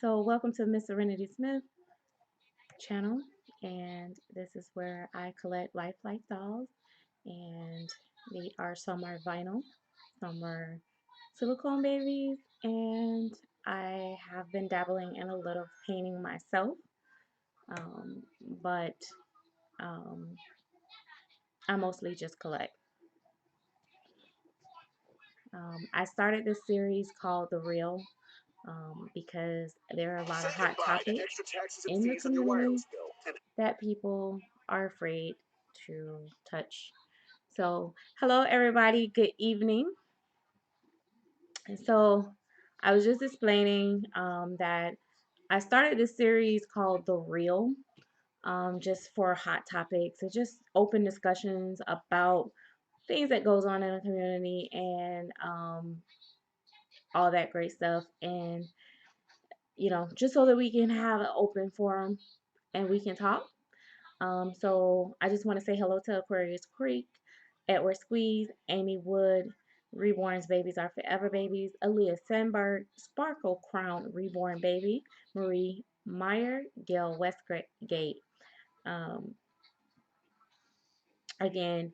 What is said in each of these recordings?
So, welcome to Miss Serenity Smith channel, and this is where I collect lifelike dolls, and some are vinyl, some are silicone babies, and I have been dabbling in a little painting myself, um, but um, I mostly just collect. I started this series called The Real because there are a lot of hot topics in the community that people are afraid to touch. So, hello everybody, good evening. So, I was just explaining that I started this series called The Real, just for hot topics and just open discussions about things that goes on in the community and all that great stuff. And just so that we can have an open forum and we can talk. So I just want to say hello to Aquarius Creek, Edward Squeeze, Amy Wood, Reborn's Babies Are Forever Babies, Aaliyah Sandberg, Sparkle Crown Reborn Baby, Marie Meyer, Gail Westgate. Um, again,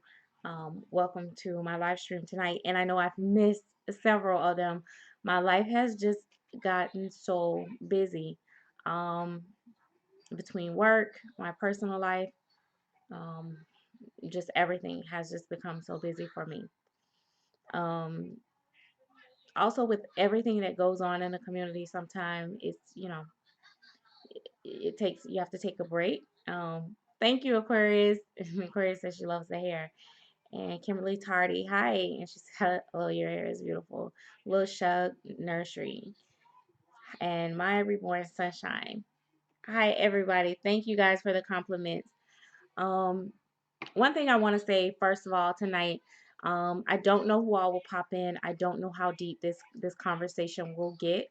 welcome to my live stream tonight. And I know I've missed several of them. My life has just gotten so busy um, between work, my personal life. Um, just everything has just become so busy for me. Um, Also, with everything that goes on in the community, sometimes it takes you have to take a break. Thank you, Aquarius. Aquarius says she loves the hair. And Kimberly Tardy, hi, and she said, "Oh, your hair is beautiful." Lil Shug Nursery and My Reborn Sunshine. Hi, everybody. Thank you guys for the compliments. Um, One thing I want to say first of all tonight, I don't know who all will pop in. I don't know how deep this conversation will get,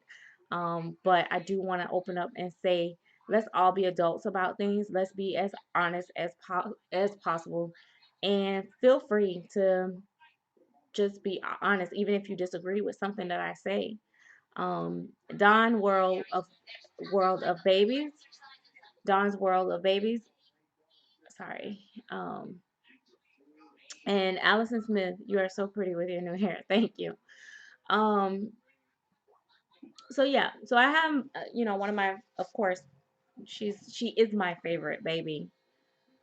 but I do want to open up and say let's all be adults about things. Let's be as honest as possible, and feel free to just be honest, even if you disagree with something that I say. Don World of Babies, Don's World of Babies. Sorry. And Allison Smith, you are so pretty with your new hair. Thank you. Um, so yeah, so I have, one of my, of course, she is my favorite baby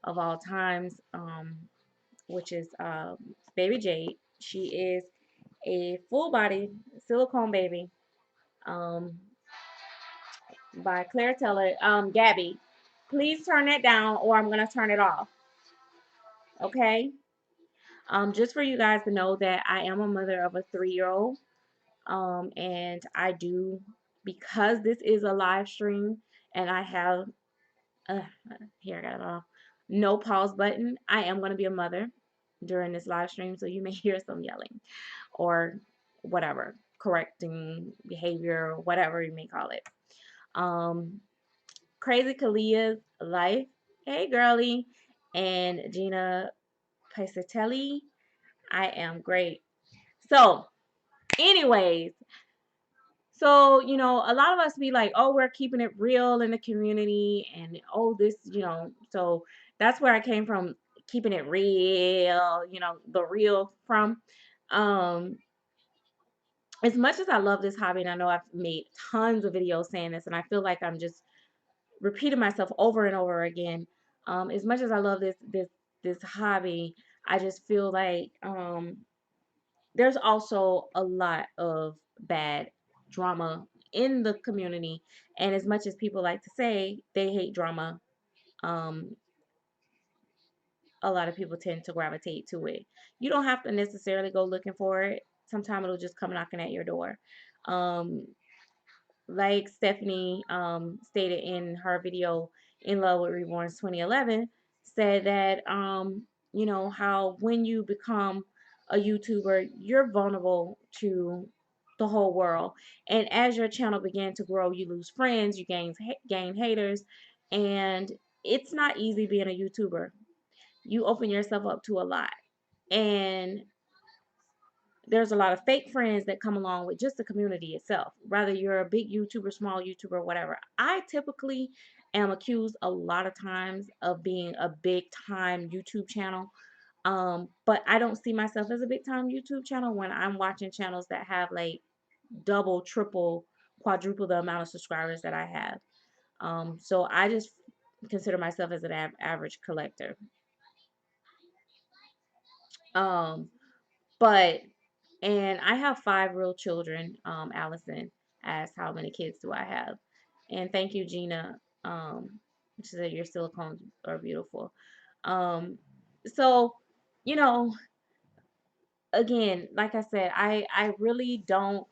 of all times, which is baby Jade. She is a full body silicone baby, um, by Claire Teller. Gabby, please turn that down, or I'm gonna turn it off. Okay. Just for you guys to know that I am a mother of a 3-year-old. And I do, because this is a live stream and I have, uh, here I got it off, no pause button. I am going to be a mother during this live stream, so you may hear some yelling or whatever, correcting behavior, whatever you may call it. Um, Crazy Kalia's life. Hey, girly. And Gina Paisatelli. I am great. So, anyways, so, a lot of us be like, oh, we're keeping it real in the community and oh, so that's where I came from, keeping it real, the real from. Um, as much as I love this hobby, and I know I've made tons of videos saying this, and I feel like I'm just repeating myself over and over again. As much as I love this hobby, I just feel like there's also a lot of bad drama in the community. And as much as people like to say they hate drama, um, a lot of people tend to gravitate to it. You don't have to necessarily go looking for it. Sometimes it'll just come knocking at your door. Um, like Stephanie stated in her video, In Love with Reborn 2011, said that, how when you become a YouTuber, you're vulnerable to the whole world. And as your channel began to grow, you lose friends, you gain haters, and it's not easy being a YouTuber. You open yourself up to a lot. And there's a lot of fake friends that come along with just the community itself. Whether you're a big YouTuber, small YouTuber, whatever. I typically am accused a lot of times of being a big time YouTube channel. But I don't see myself as a big time YouTube channel when I'm watching channels that have like double, triple, quadruple the amount of subscribers that I have. So I just consider myself as an average collector. Um, but and I have 5 real children. Allison asked, "How many kids do I have?" And thank you, Gina. She said your silicones are beautiful. Um, so you know, again, like I said, I really don't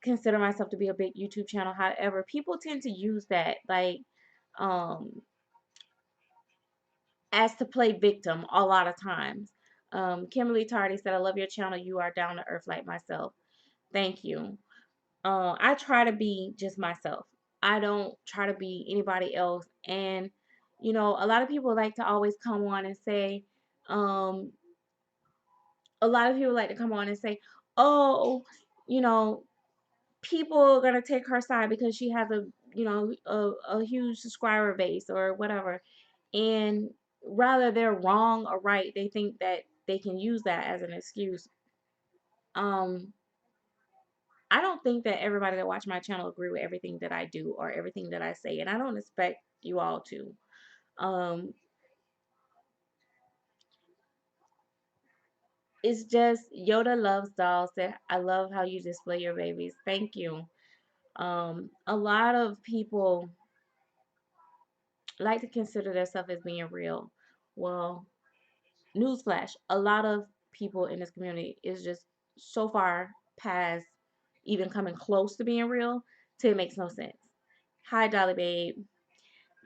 consider myself to be a big YouTube channel. However, people tend to use that like um as to play victim a lot of times. Kimberly Tardy said, "I love your channel. You are down to earth like myself." Thank you. I try to be just myself. I don't try to be anybody else. And a lot of people like to always come on and say, um, a lot of people like to come on and say, "Oh, you know, people are gonna take her side because she has a huge subscriber base or whatever." And rather they're wrong or right, they think that they can use that as an excuse. Um, I don't think that everybody that watch my channel agree with everything that I do or everything that I say, and I don't expect you all to. Um, it's just Yoda loves dolls. That I love how you display your babies. Thank you. A lot of people like to consider themselves as being real. Well, newsflash: a lot of people in this community is just so far past even coming close to being real till it makes no sense. Hi, Dolly Babe.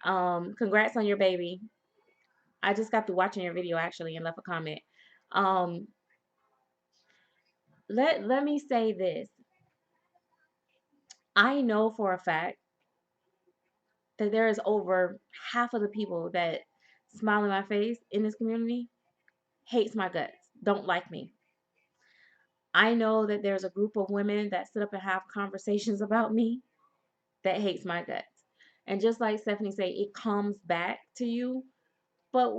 Congrats on your baby. I just got through watching your video actually and left a comment. Um, let me say this. I know for a fact that there is over half of the people that smile in my face in this community hates my guts, don't like me. I know that there's a group of women that sit up and have conversations about me that hates my guts. And just like Stephanie said, it comes back to you. But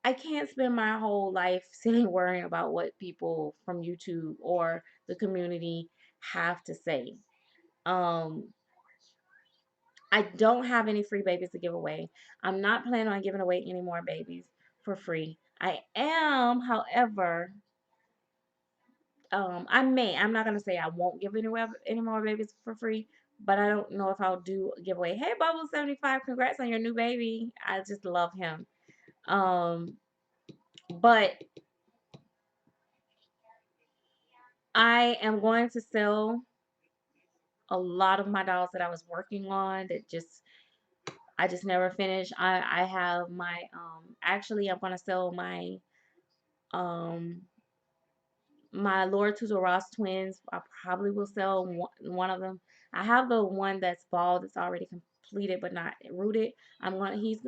I can't spend my whole life sitting worrying about what people from YouTube or the community have to say. Um, I don't have any free babies to give away. I'm not planning on giving away any more babies for free. I am, however, I'm not gonna say I won't give any more babies for free, but I don't know if I'll do a giveaway. Hey, Bubble 75, congrats on your new baby. I just love him. Um, but I am going to sell a lot of my dolls that I was working on that I just never finished. I have my actually I'm gonna sell um my Laura Tuzo Ross twins. I probably will sell one of them. I have the one that's bald that's already completed but not rooted.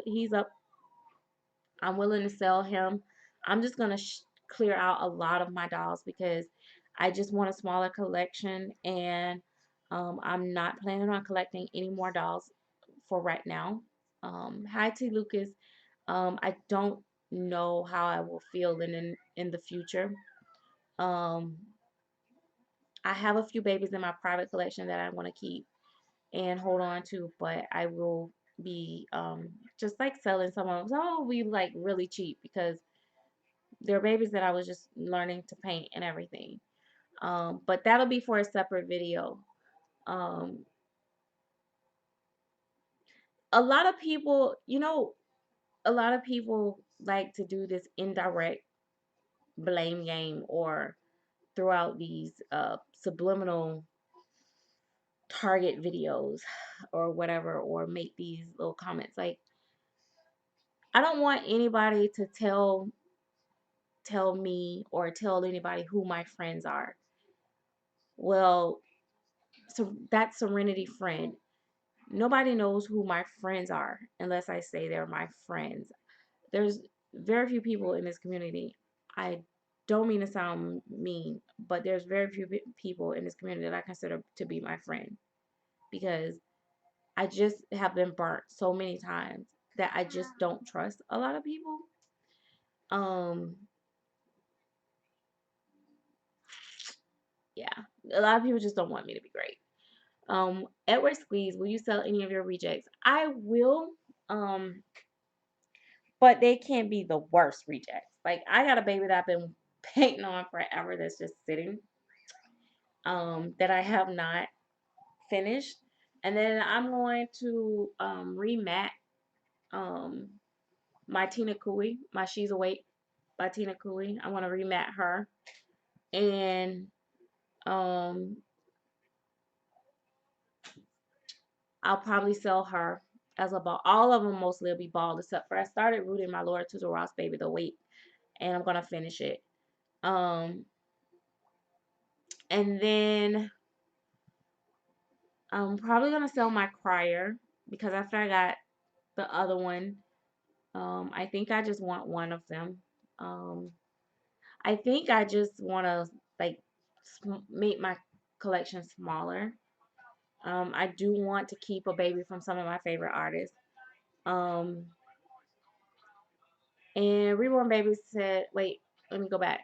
He's up. I'm willing to sell him. I'm just gonna clear out a lot of my dolls because I just want a smaller collection, and I'm not planning on collecting any more dolls for right now. Hi T Lucas. I don't know how I will feel in the future. Um, I have a few babies in my private collection that I want to keep and hold on to, but I will be just like selling some of them. Some will be like really cheap because they're babies that I was just learning to paint and everything. But that'll be for a separate video. Um, a lot of people, a lot of people like to do this indirect blame game or throughout these subliminal target videos or whatever, or make these little comments. Like, I don't want anybody to tell me or tell anybody who my friends are. Well, so that's Serenity friend. Nobody knows who my friends are unless I say they're my friends. There's very few people in this community I don't mean to sound mean, but there's very few people in this community that I consider to be my friend, because I just have been burnt so many times that I just don't trust a lot of people. Um, yeah, a lot of people just don't want me to be great. Edward Squeeze, will you sell any of your rejects? I will, um, but they can't be the worst rejects. Like, I got a baby that I've been painting on forever that's just sitting, that I have not finished. And then I'm going to remat um my Tina Cooey, my She's Awake by Tina Cooey. I want to remat her. And um I'll probably sell her as a ball. All of them mostly will be bald, except for I started rooting my Laura to the Ross baby the weight, and I'm gonna finish it. Um, and then I'm probably gonna sell my crier, because after I got the other one, I think I just want one of them. Um, I think I just want to like make my collection smaller. I do want to keep a baby from some of my favorite artists. Um, and Reborn Baby said, wait, let me go back.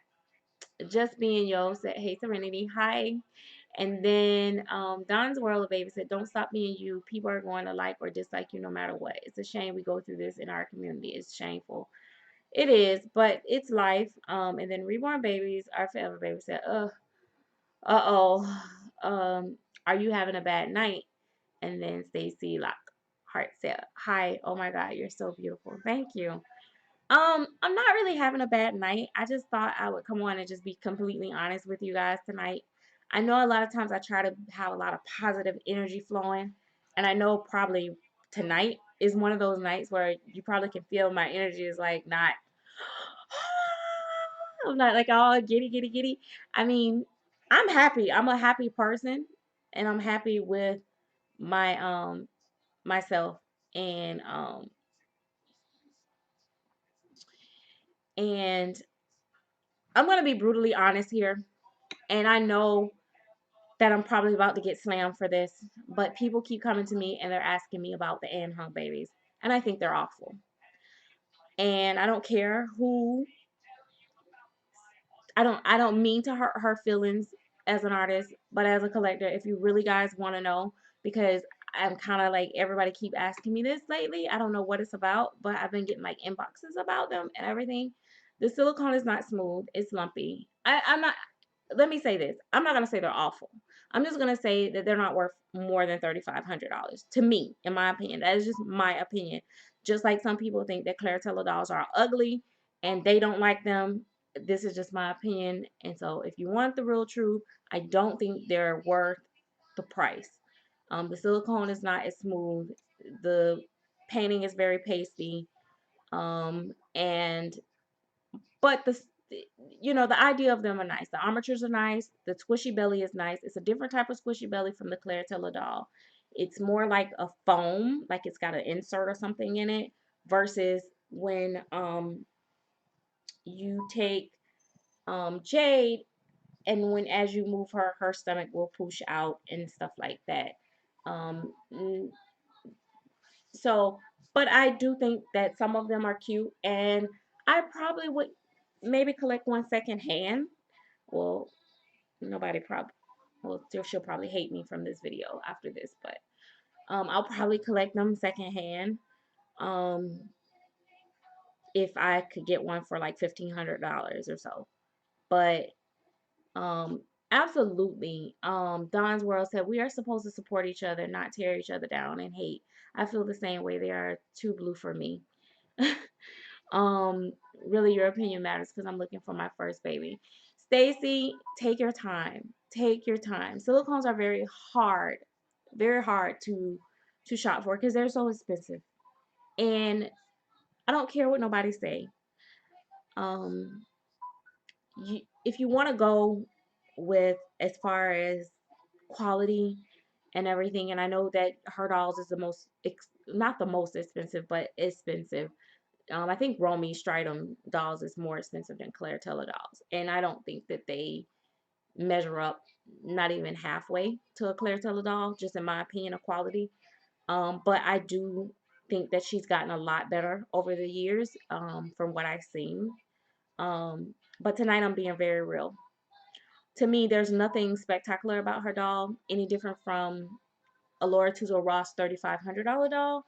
Just being yo said, hey Serenity, hi. And then Don's World of Baby said, don't stop being you. People are going to like or dislike you no matter what. It's a shame we go through this in our community. It's shameful. It is, but it's life. And then Reborn Babies, our forever baby said, uh-oh, are you having a bad night? And then Stacy Lockhart said, hi, oh my God, you're so beautiful. Thank you. I'm not really having a bad night. I just thought I would come on and just be completely honest with you guys tonight. I know a lot of times I try to have a lot of positive energy flowing, and I know probably tonight is one of those nights where you probably can feel my energy is like not, I'm not like all giddy, giddy, giddy. I mean, I'm happy. I'm a happy person, and I'm happy with my myself, and and I'm gonna be brutally honest here. And I know that I'm probably about to get slammed for this, but people keep coming to me and they're asking me about the Anne Hung babies, and I think they're awful. And I don't care who. I don't mean to hurt her feelings as an artist, but as a collector, if you really guys want to know, because I'm kind of like everybody keep asking me this lately. I don't know what it's about, but I've been getting like inboxes about them and everything. The silicone is not smooth; it's lumpy. I'm not. Let me say this. I'm not gonna say they're awful. I'm just gonna say that they're not worth more than $3,500 to me, in my opinion. That is just my opinion. Just like some people think that Claritella dolls are ugly and they don't like them. This is just my opinion. And so, if you want the real truth, I don't think they're worth the price. The silicone is not as smooth. The painting is very pasty. And but the idea of them are nice. The armatures are nice. The squishy belly is nice. It's a different type of squishy belly from the Claritella doll. It's more like a foam, like it's got an insert or something in it, versus when you take Jade, and when as you move her, her stomach will push out and stuff like that. Um, so, but I do think that some of them are cute, and I probably would maybe collect one second hand. Well, nobody probably, well, she'll probably hate me from this video after this, but I'll probably collect them secondhand. Um, if I could get one for like $1,500 or so. But um, absolutely. Don's World said we are supposed to support each other, not tear each other down and hate. I feel the same way. They are too blue for me. Um, really, your opinion matters because I'm looking for my first baby. Stacy, take your time. Take your time. Silicones are very hard to shop for because they're so expensive. And I don't care what nobody say. Um, if you want to go with as far as quality and everything, and I know that her dolls is the most not the most expensive, but expensive. I think Romy Stridham dolls is more expensive than Claire Taylor dolls, and I don't think that they measure up not even halfway to a Claire Taylor doll, just in my opinion of quality. But I do think that she's gotten a lot better over the years, from what I've seen. But tonight I'm being very real. To me, there's nothing spectacular about her doll, any different from a Laura Tuzo Ross $3,500 doll.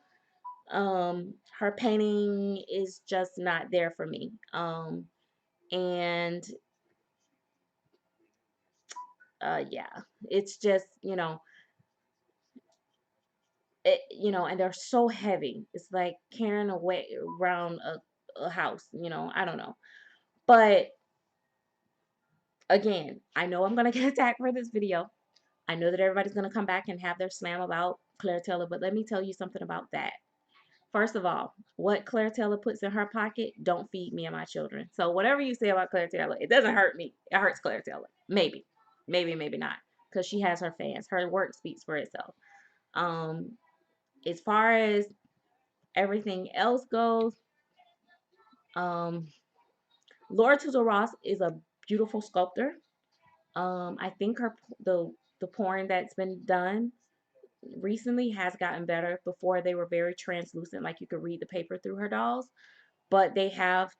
Her painting is just not there for me. And yeah, it's just, and they're so heavy. It's like carrying away around a house, I don't know. But again, I know I'm gonna get attacked for this video. I know that everybody's gonna come back and have their slam about Claire Taylor, but let me tell you something about that. First of all, what Claire Taylor puts in her pocket don't feed me and my children. So whatever you say about Claire Taylor, it doesn't hurt me. It hurts Claire Taylor. Maybe, maybe not, because she has her fans. Her work speaks for itself. Um, as far as everything else goes, um, Laura Tuzo Ross is a beautiful sculptor. I think the pouring that's been done recently has gotten better. Before they were very translucent, like you could read the paper through her dolls. But they have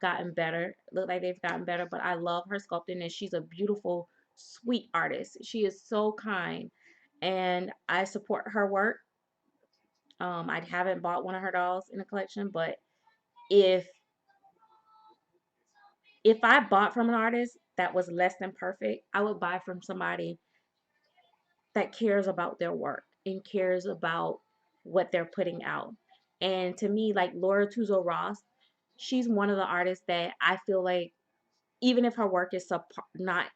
gotten better. Look like they've gotten better. But I love her sculpting, and she's a beautiful, sweet artist. She is so kind, and I support her work. I haven't bought one of her dolls in a collection, but if if I bought from an artist that was less than perfect, I would buy from somebody that cares about their work and cares about what they're putting out. And to me, like Laura Tuzo Ross, she's one of the artists that I feel like, even if her work is not,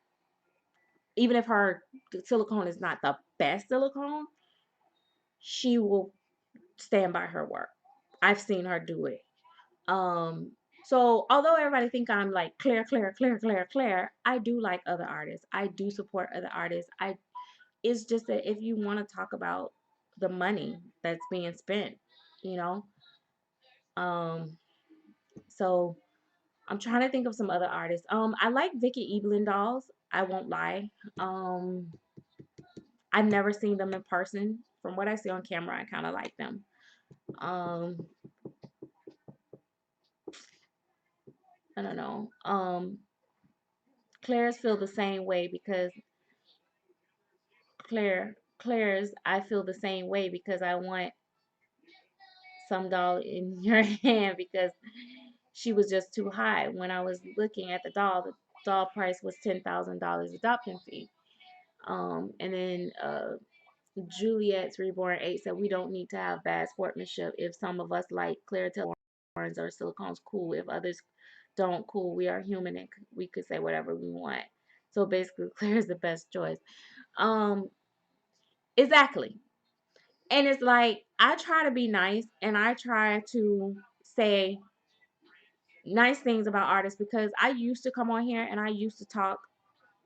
even if her silicone is not the best silicone, she will stand by her work. I've seen her do it. Um, so although everybody think I'm like Claire, Claire, Claire, Claire, Claire, I do like other artists. I do support other artists. It's just that if you want to talk about the money that's being spent, you know, um, so I'm trying to think of some other artists. I like Vicky Evelyn dolls. I won't lie. Um, I've never seen them in person. From what I see on camera, I kind of like them. Um, I don't know. Claire's feel the same way because Claire's I feel the same way because I want some doll in your hand because she was just too high. When I was looking at the doll price was $10,000 adoption fee. And then Juliet's Reborn 8 said we don't need to have bad sportsmanship. If some of us like Claire Taylor's or silicone's cool. If others don't, cool. We are human and we could say whatever we want. So basically, Claire's the best choice. Um, exactly. And it's like I try to be nice and I try to say nice things about artists because I used to come on here and I used to talk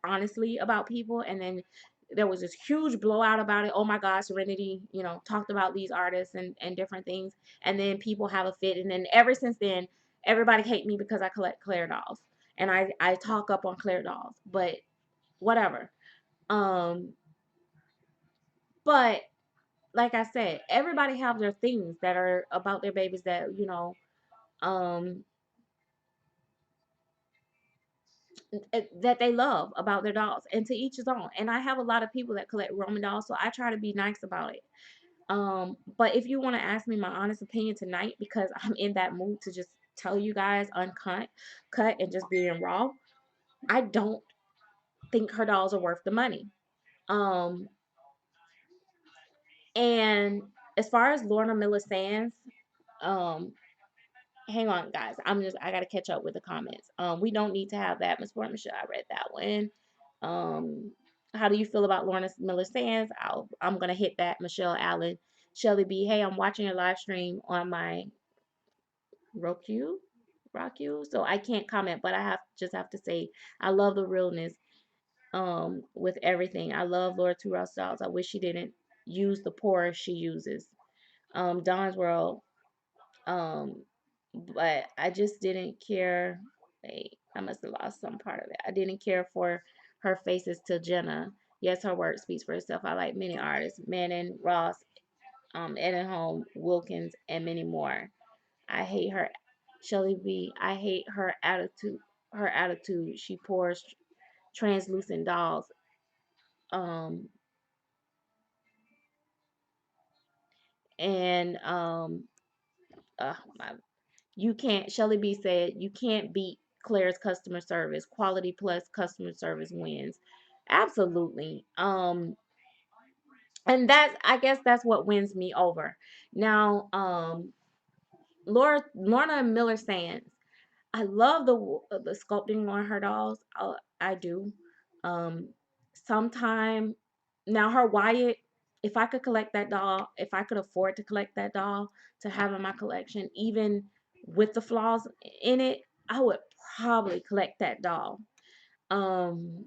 honestly about people, and then there was this huge blowout about it. Oh my God, Serenity, talked about these artists and different things, and then people have a fit, and then ever since then, everybody hate me because I collect Claire dolls and I talk up on Claire dolls, but whatever. Um, but like I said, everybody have their things that are about their babies that um that they love about their dolls, and to each his own. And I have a lot of people that collect Roman dolls, so I try to be nice about it. But if you want to ask me my honest opinion tonight, because I'm in that mood to just tell you guys cut and just being raw, I don't think her dolls are worth the money. Um, and as far as Lorna Miller Sands, um, hang on, guys. I gotta catch up with the comments. We don't need to have that. Miss Michelle, I read that one. How do you feel about Lorna Miller Sands? I'm gonna hit that. Michelle Allen, Shelly B. Hey, I'm watching a live stream on my Roku, Roku. So I can't comment, but I have to say I love the realness. With everything, I love Laura Two Ross Styles. I wish she didn't use the pour she uses. Don's World. Um, but I just didn't care. Wait, I must have lost some part of it. I didn't care for her faces till Jenna. Yes, her work speaks for itself. I like many artists, Manning, Ross, Edenholm, Wilkins, and many more. I hate her, Shelly B. I hate her attitude. Her attitude. She pours translucent dolls. Um, and my, you can't. Shelly B said you can't beat Claire's customer service. Quality plus customer service wins. Absolutely. And that's, I guess that's what wins me over. Now, Lorna Miller Sands. I love the sculpting on her dolls. I do. Um, sometime now her Wyatt. If I could collect that doll, if I could afford to collect that doll to have in my collection, even with the flaws in it, I would probably collect that doll. Um,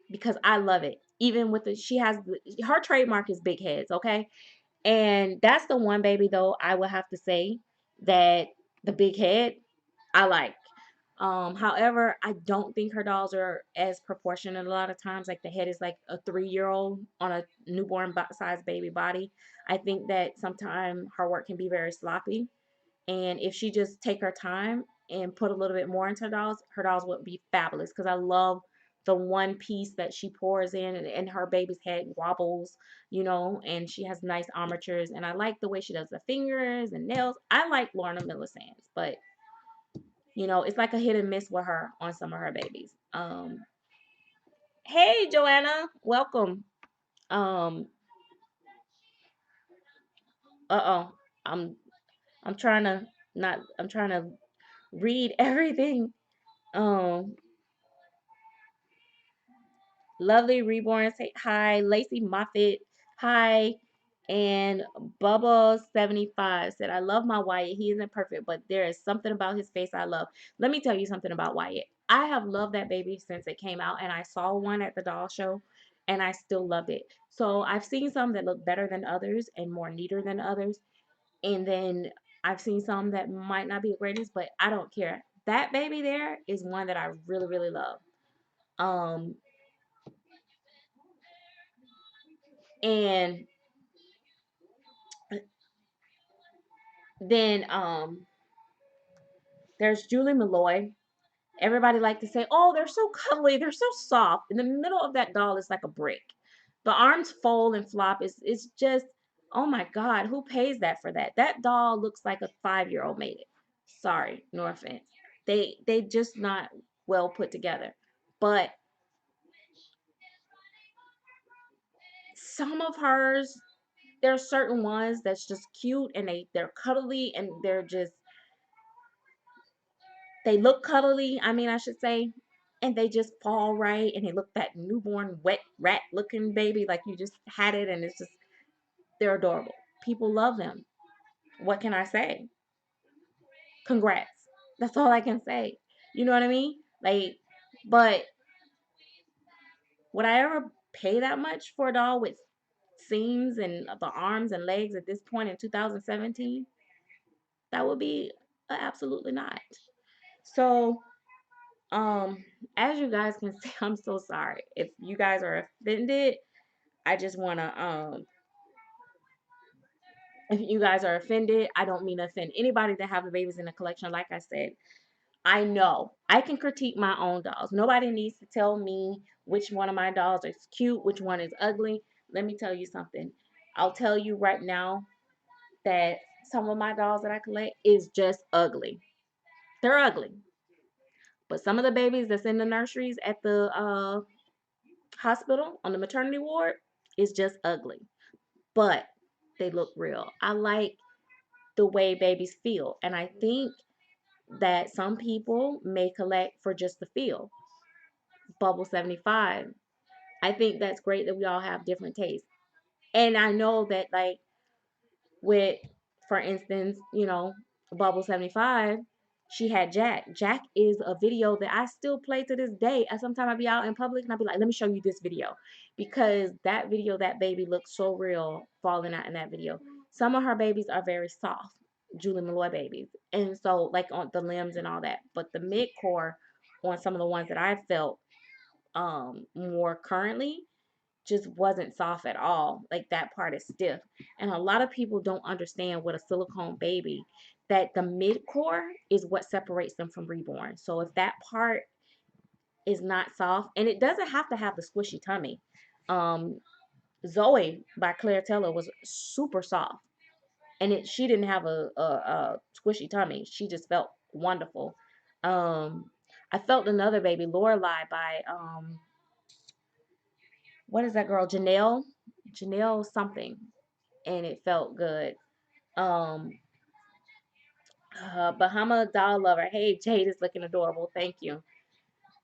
because I love it. Even with she has her trademark is big heads. Okay, and that's the one baby though I would have to say that the big head I like. However, I don't think her dolls are as proportionate a lot of times. Like the head is like a 3-year old on a newborn size baby body. I think that sometimes her work can be very sloppy. And if she just take her time and put a little bit more into her dolls would be fabulous. Because I love the one piece that she pours in, and her baby's head wobbles, and she has nice armatures. And I like the way she does the fingers and nails. I like Lorna Miller Sands, but it's like a hit and miss with her on some of her babies. Hey Joanna, welcome. Um, uh-oh. I'm I'm trying to not I'm trying to read everything. Um, Lovely Reborn, say hi. Lacey Moffett, hi. And Bubba75 said, I love my Wyatt. He isn't perfect, but there is something about his face I love. Let me tell you something about Wyatt. I have loved that baby since it came out, and I saw one at the doll show, and I still loved it. So I've seen some that look better than others and more neater than others. And then I've seen some that might not be the greatest, but I don't care. That baby there is one that I really, really love. Um, and then there's Julie Malloy. Everybody like to say, "Oh, they're so cuddly, they're so soft." In the middle of that doll is like a brick. The arms fold and flop. It's just, oh my God, who pays that for that? That doll looks like a 5-year-old made it. Sorry, no offense. They just not well put together. But some of hers, there's certain ones that's just cute, and they're cuddly, and they look cuddly, I mean, I should say, and they just fall right, and they look that newborn wet rat looking baby like you just had it, and it's just, they're adorable. People love them. What can I say? Congrats. That's all I can say. You know what I mean? Like, but would I ever pay that much for a doll with seams and the arms and legs at this point in 2017? That would be absolutely not. So, um, as you guys can see, I'm so sorry. If you guys are offended, I just wanna if you guys are offended, I don't mean to offend anybody that have the babies in the collection. Like I said, I know I can critique my own dolls. Nobody needs to tell me which one of my dolls is cute, which one is ugly. Let me tell you something. I'll tell you right now that some of my dolls that I collect is just ugly. They're ugly. But some of the babies that's in the nurseries at the hospital on the maternity ward is just ugly. But they look real. I like the way babies feel. And I think that some people may collect for just the feel. Bubble 75. I think that's great that we all have different tastes. And I know that, like, with, for instance, Bubble 75, she had Jack. Jack is a video that I still play to this day. Sometimes I be out in public and I be like, let me show you this video. Because that video, that baby looks so real falling out in that video. Some of her babies are very soft. Julie Malloy babies. And so like on the limbs and all that. But the mid core on some of the ones that I felt more currently just wasn't soft at all. Like that part is stiff. And a lot of people don't understand what a silicone baby, that the mid core is what separates them from reborn. So if that part is not soft, and it doesn't have to have the squishy tummy. Um, Zoe by Claire Taylor was super soft, and she didn't have a squishy tummy. She just felt wonderful. Um, I felt another baby, Lorelai by what is that girl, Janelle something, and it felt good. Um, Bahama Doll Lover. Hey, Jade is looking adorable. Thank you.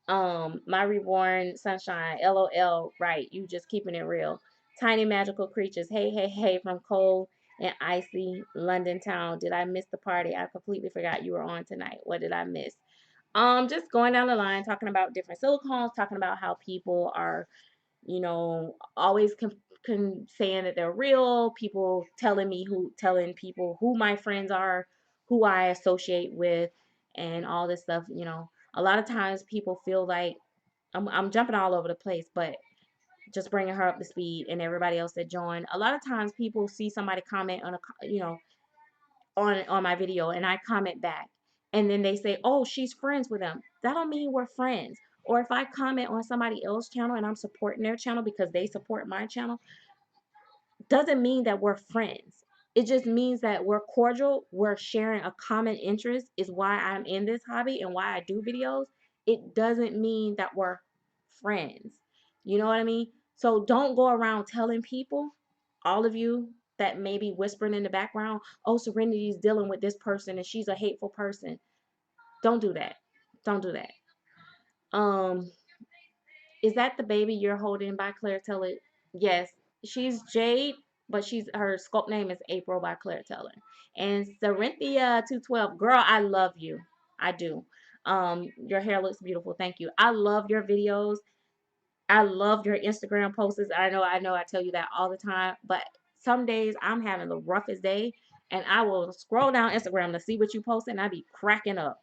My reborn sunshine. LOL. Right. You just keeping it real. Tiny magical creatures. Hey, hey, hey, from cold and icy London town. Did I miss the party? I completely forgot you were on tonight. What did I miss? Just going down the line, talking about different silicones, talking about how people are, always saying that they're real. People telling people who my friends are, who I associate with, and all this stuff. A lot of times people feel like I'm jumping all over the place, but just bringing her up to speed and everybody else that joined. A lot of times people see somebody comment on on my video and I comment back, and then they say, "Oh, she's friends with them." That don't mean we're friends. Or if I comment on somebody else's channel and I'm supporting their channel because they support my channel, doesn't mean that we're friends. It just means that we're cordial. We're sharing a common interest, is why I'm in this hobby and why I do videos. It doesn't mean that we're friends. You know what I mean? So don't go around telling people, all of you that may be whispering in the background, oh, Serenity's dealing with this person and she's a hateful person. Don't do that. Don't do that. Um, is that the baby you're holding by Claire Taylor? Yes, she's Jade, but her sculpt name is April by Claire Taylor. And Serenthia 212, girl, I love you. I do. Your hair looks beautiful. Thank you. I love your videos. I love your Instagram posts. I know I tell you that all the time, but some days I'm having the roughest day and I will scroll down Instagram to see what you post and I be cracking up.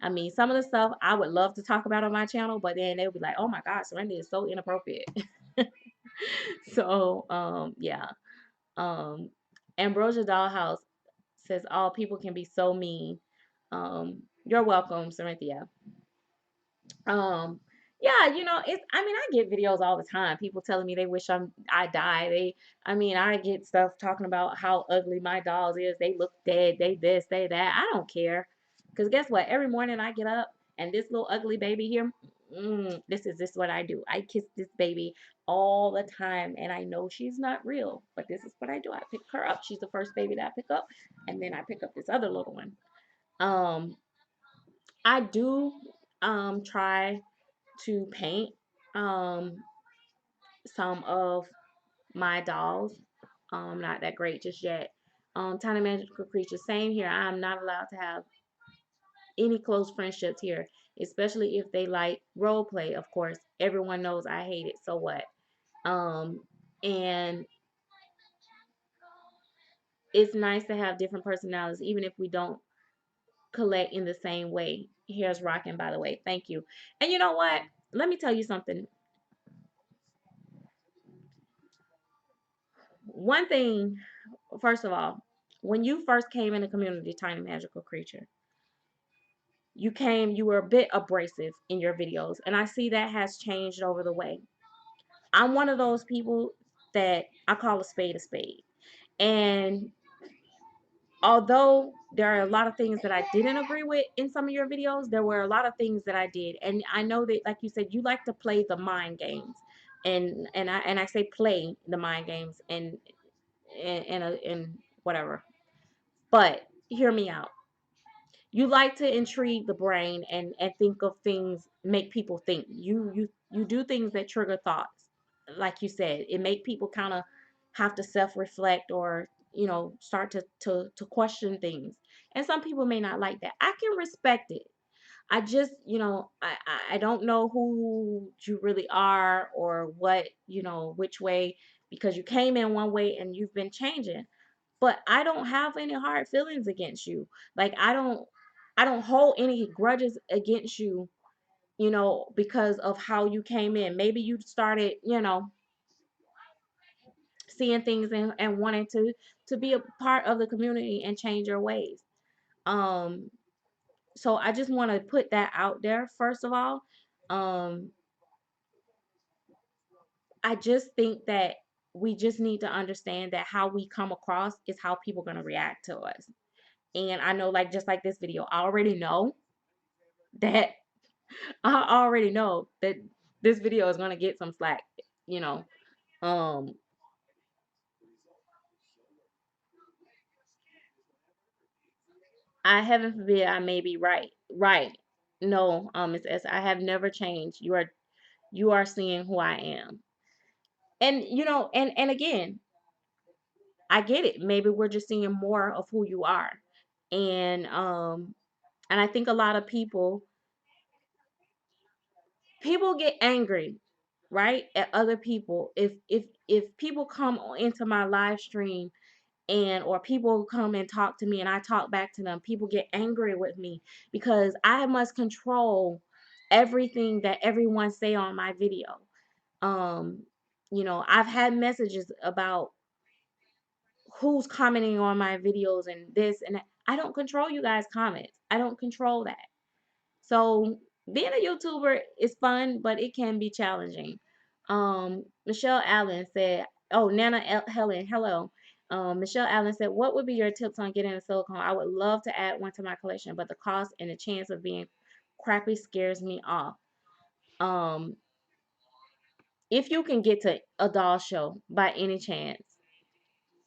I mean, some of the stuff I would love to talk about on my channel, but then they'll be like, "Oh my God, Serenity is so inappropriate." So, yeah. Um, Ambrosia Dollhouse says, "All people can be so mean." You're welcome, Cynthia. um yeah, it's, I mean, I get videos all the time, people telling me they wish I die. I get stuff talking about how ugly my dolls is, they look dead, they this, they that. I don't care, because guess what, every morning I get up and this little ugly baby here, this is what I do. I kiss this baby all the time, and I know she's not real, but this is what I do. I pick her up. She's the first baby that I pick up, and then I pick up this other little one. I do try to paint um some of my dolls. Not that great just yet. Tiny Magical Creature, same here. I'm not allowed to have any close friendships here, especially if they like role play. Of course, everyone knows I hate it. So what? Um, and it's nice to have different personalities, even if we don't collect in the same way. Here's rocking, by the way. Thank you. And you know what? Let me tell you something. One thing, first of all, when you first came in the community, Tiny Magical Creature, you were a bit abrasive in your videos, and I see that has changed over the way. I'm one of those people that I call a spade a spade. And although there are a lot of things that I didn't agree with in some of your videos, there were a lot of things that I did. And I know that, like you said, you like to play the mind games. And I say play the mind games and whatever. But hear me out. You like to intrigue the brain and think of things, make people think. You do things that trigger thoughts. Like you said, it make people kind of have to self-reflect, or start to question things. And some people may not like that. I can respect it. I just, I don't know who you really are, or what, which way, because you came in one way and you've been changing. but I don't have any hard feelings against you. Like I don't hold any grudges against you, because of how you came in. Maybe you started, seeing things and wanting to be a part of the community and change your ways. Um so I just want to put that out there first of all. Um I just think that we just need to understand that how we come across is how people are going to react to us. And I know, like, just like this video, that I already know that this video is going to get some slack, you know. Um I heaven forbid I may be right. Right. No, Miss S, I have never changed. You are seeing who I am. And and again, I get it. Maybe we're just seeing more of who you are. And I think a lot of people get angry, right, at other people if people come into my live stream, and or people come and talk to me and I talk back to them. People get angry with me because I must control everything that everyone say on my video. um I've had messages about who's commenting on my videos and this and that. I don't control you guys comments. I don't control that. So being a YouTuber is fun, but it can be challenging. Michelle Allen said, "Oh, Helen, hello." Michelle Allen said, "What would be your tips on getting a silicone? I would love to add one to my collection, but the cost and the chance of being crappy scares me off. Um, if you can get to a doll show by any chance,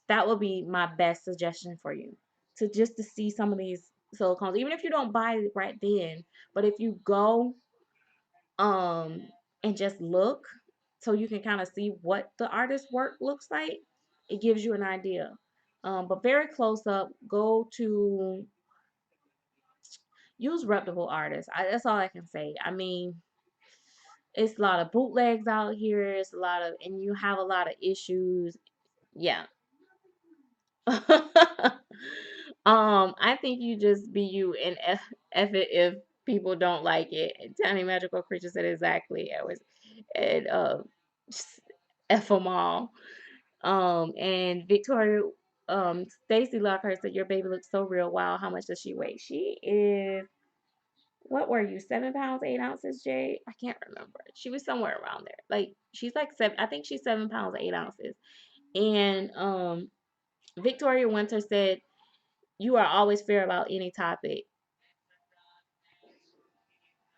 that would be my best suggestion for you. To see some of these silicones, even if you don't buy it right then, but if you go um and just look, so you can kind of see what the artist's work looks like. It gives you an idea. But very close up, go to use reputable artists. That's all I can say. I mean, it's a lot of bootlegs out here. It's a lot of, and you have a lot of issues. Yeah. I think you just be you and F it if people don't like it. Tiny Magical Creature said exactly. It was, and just F them all. And Victoria, Stacy Lockhart said your baby looks so real. Wow, how much does she weigh? She is, what were you, 7 pounds 8 ounces, Jade? I can't remember. She was somewhere around there. Like she's like seven. I think she's 7 pounds 8 ounces. And Victoria Winter said you are always fair about any topic.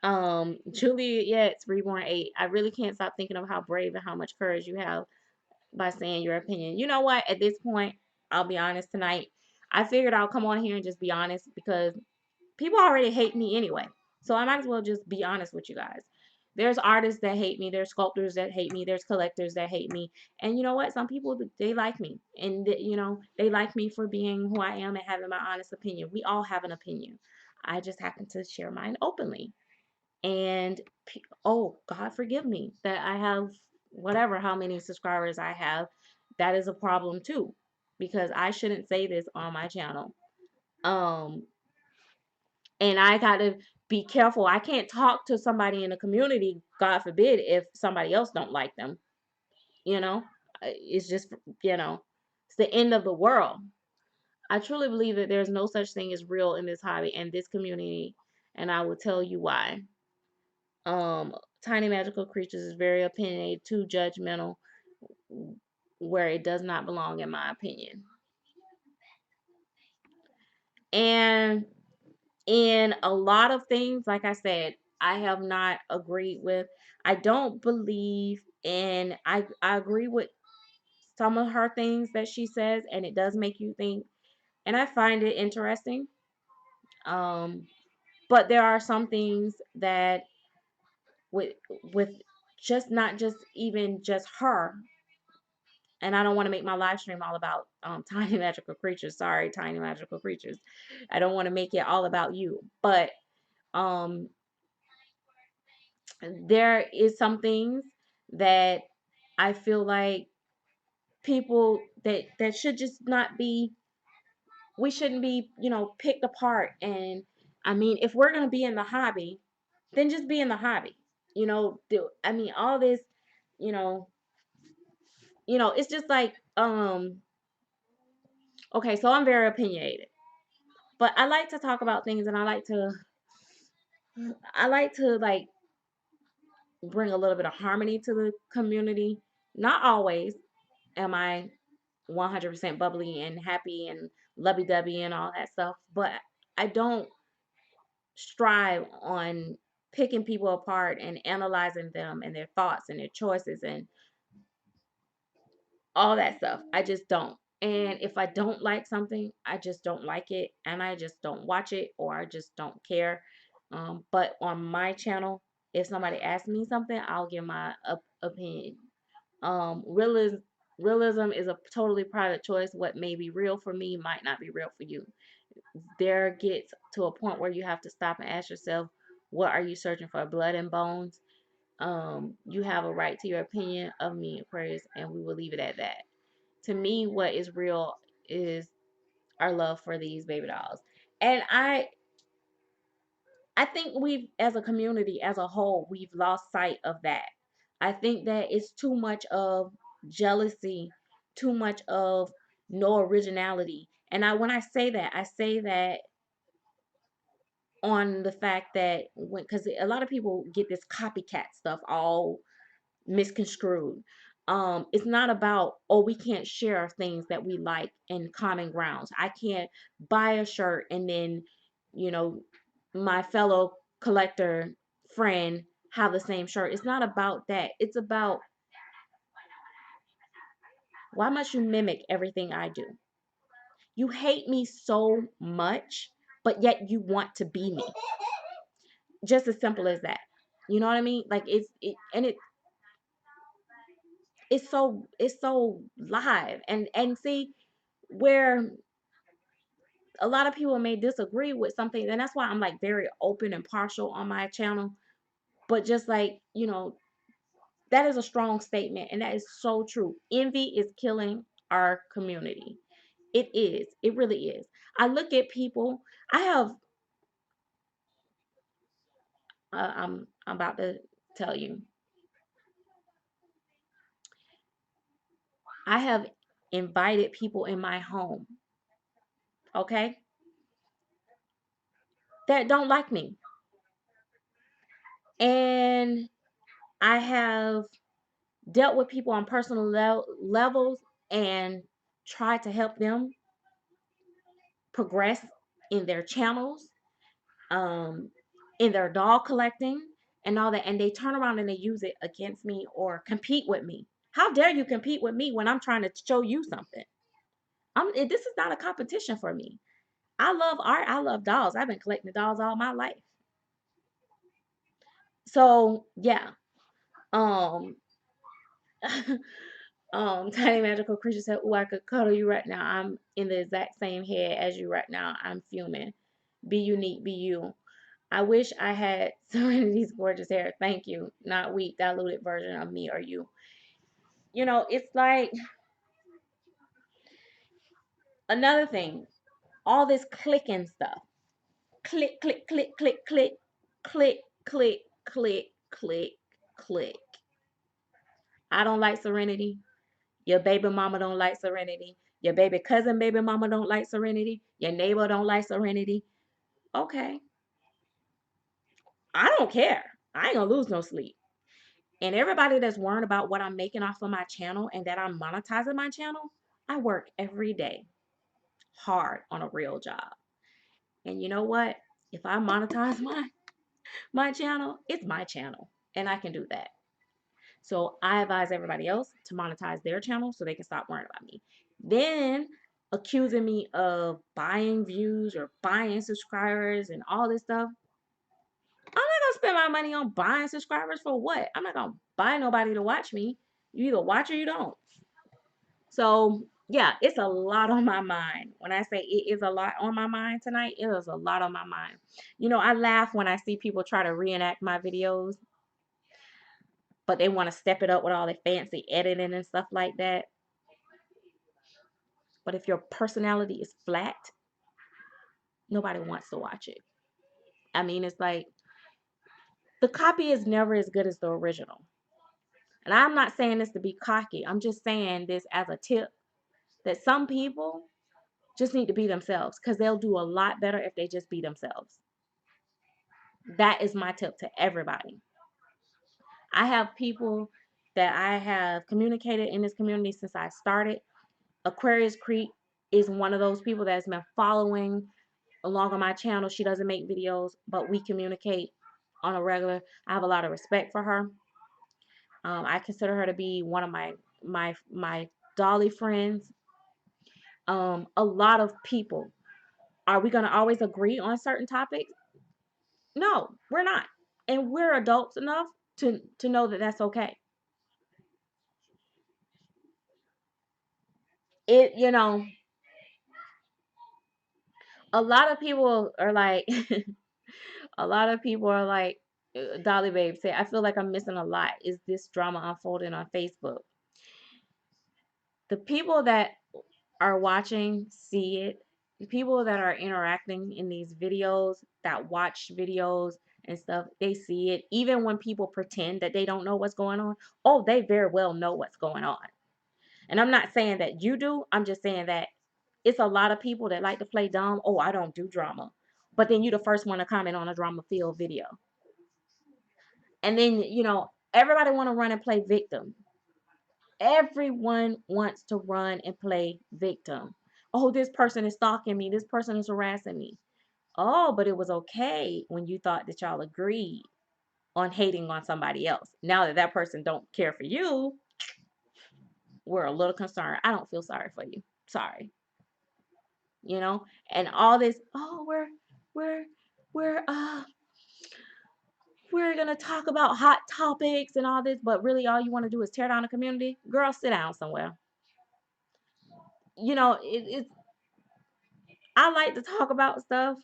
Julia, yeah, it's reborn 8. I really can't stop thinking of how brave and how much courage you have by saying your opinion. You know what? At this point, I'll be honest tonight. I figured I'll come on here and just be honest because people already hate me anyway. So I might as well just be honest with you guys. There's artists that hate me. There's sculptors that hate me. There's collectors that hate me. And you know what? Some people, they like me. And, they like me for being who I am and having my honest opinion. We all have an opinion. I just happen to share mine openly. And, oh, God forgive me that I have whatever, how many subscribers I have. That is a problem too, because I shouldn't say this on my channel. Um, and I got to be careful. I can't talk to somebody in the community, God forbid, if somebody else don't like them. You know, it's just, it's the end of the world. I truly believe that there's no such thing as real in this hobby and this community, and I will tell you why. Tiny Magical Creatures is very opinionated, too judgmental, where it does not belong, in my opinion. And in a lot of things, like I said, I have not agreed with. I don't believe in. I agree with some of her things that she says, and it does make you think, and I find it interesting. Um, but there are some things that with with just not just even just her, and I don't want to make my live stream all about tiny magical creatures. Sorry, tiny magical creatures. I don't want to make it all about you, but um there is some things that I feel like people that should just not be We shouldn't be, picked apart. And I mean, if we're going to be in the hobby, then just be in the hobby. I mean, all this, you know, it's just like, okay, so I'm very opinionated, but I like to talk about things, and I like to like bring a little bit of harmony to the community. Not always am I 100% bubbly and happy and lovey-dovey and all that stuff, but I don't strive on picking people apart and analyzing them and their thoughts and their choices and all that stuff. I just don't. And if I don't like something, I just don't like it, and I just don't watch it, or I just don't care. But on my channel, if somebody asks me something, I'll give my opinion. Realism, realism is a totally private choice. What may be real for me might not be real for you. There gets to a point where you have to stop and ask yourself, what are you searching for? Blood and bones? You have a right to your opinion of me, Aquarius, and we will leave it at that. To me, what is real is our love for these baby dolls. And I think we've, as a community, as a whole, we've lost sight of that. I think that it's too much of jealousy, too much of no originality. And when I say that on the fact that because a lot of people get this copycat stuff all misconstrued. It's not about, oh, we can't share things that we like in common grounds. I can't buy a shirt and then, you know, my fellow collector friend have the same shirt. It's not about that. It's about, why must you mimic everything I do? You hate me so much, but yet you want to be me. Just as simple as that. You know what I mean? Like it's so live. And see, where a lot of people may disagree with something, and that's why I'm like very open and partial on my channel. But just like, that is a strong statement, and that is so true. Envy is killing our community. It is. It really is. I look at people. I have I'm about to tell you, I have invited people in my home, okay, that don't like me. And I have dealt with people on personal levels and tried to help them progress in their channels, um, in their doll collecting and all that. And they turn around and they use it against me or compete with me. How dare you compete with me when I'm trying to show you something? This is not a competition for me. I love art. I love dolls. I've been collecting dolls all my life. So yeah. Um Tiny Magical Creature said, "Oh, I could cuddle you right now. I'm in the exact same head as you right now. I'm fuming. Be unique, be you. I wish I had Serenity's gorgeous hair. Thank you. Not weak, diluted version of me or you." It's like another thing. All this clicking stuff. Click, click, click, click, click, click, click, click, click, click. I don't like Serenity. Your baby mama don't like Serenity. Your baby cousin baby mama don't like Serenity. Your neighbor don't like Serenity. Okay. I don't care. I ain't gonna lose no sleep. And everybody that's worrying about what I'm making off of my channel and that I'm monetizing my channel, I work every day hard on a real job. And you know what? If I monetize my channel, it's my channel. And I can do that. So I advise everybody else to monetize their channel so they can stop worrying about me. Then accusing me of buying views or buying subscribers and all this stuff. I'm not gonna spend my money on buying subscribers for what? I'm not gonna buy nobody to watch me. You either watch or you don't. So yeah, it's a lot on my mind. When I say it is a lot on my mind tonight, it is a lot on my mind. I laugh when I see people try to reenact my videos, but they want to step it up with all the fancy editing and stuff like that. But if your personality is flat, Nobody wants to watch it. I mean, it's like the copy is never as good as the original. And I'm not saying this to be cocky. I'm just saying this as a tip that some people just need to be themselves because they'll do a lot better if they just be themselves. That is my tip to everybody. I have people that I have communicated in this community since I started. Aquarius Creek is one of those people that's been following along on my channel. She doesn't make videos, but we communicate on a regular. I have a lot of respect for her. I consider her to be one of my dolly friends. A lot of people. Are we gonna always agree on certain topics? No, we're not, and we're adults enough to know that that's okay. It a lot of people are like, a lot of people are like, Dolly Babe said, I feel like I'm missing a lot. Is this drama unfolding on Facebook? The people that are watching see it. The people that are interacting in these videos, that watch videos and stuff, they see it. Even when people pretend that they don't know what's going on, oh, they very well know what's going on. And I'm not saying that you do. I'm just saying that it's a lot of people that like to play dumb. Oh, I don't do drama. But then you the first one to comment on a drama filled video. And then, everybody want to run and play victim. Everyone wants to run and play victim. Oh, this person is stalking me. This person is harassing me. Oh, but it was okay when you thought that y'all agreed on hating on somebody else. Now that that person don't care for you, we're a little concerned. I don't feel sorry for you. Sorry. And all this, oh, we're we're uh we're gonna talk about hot topics and all this, but really all you want to do is tear down the community. Girl, sit down somewhere. It's I like to talk about stuff,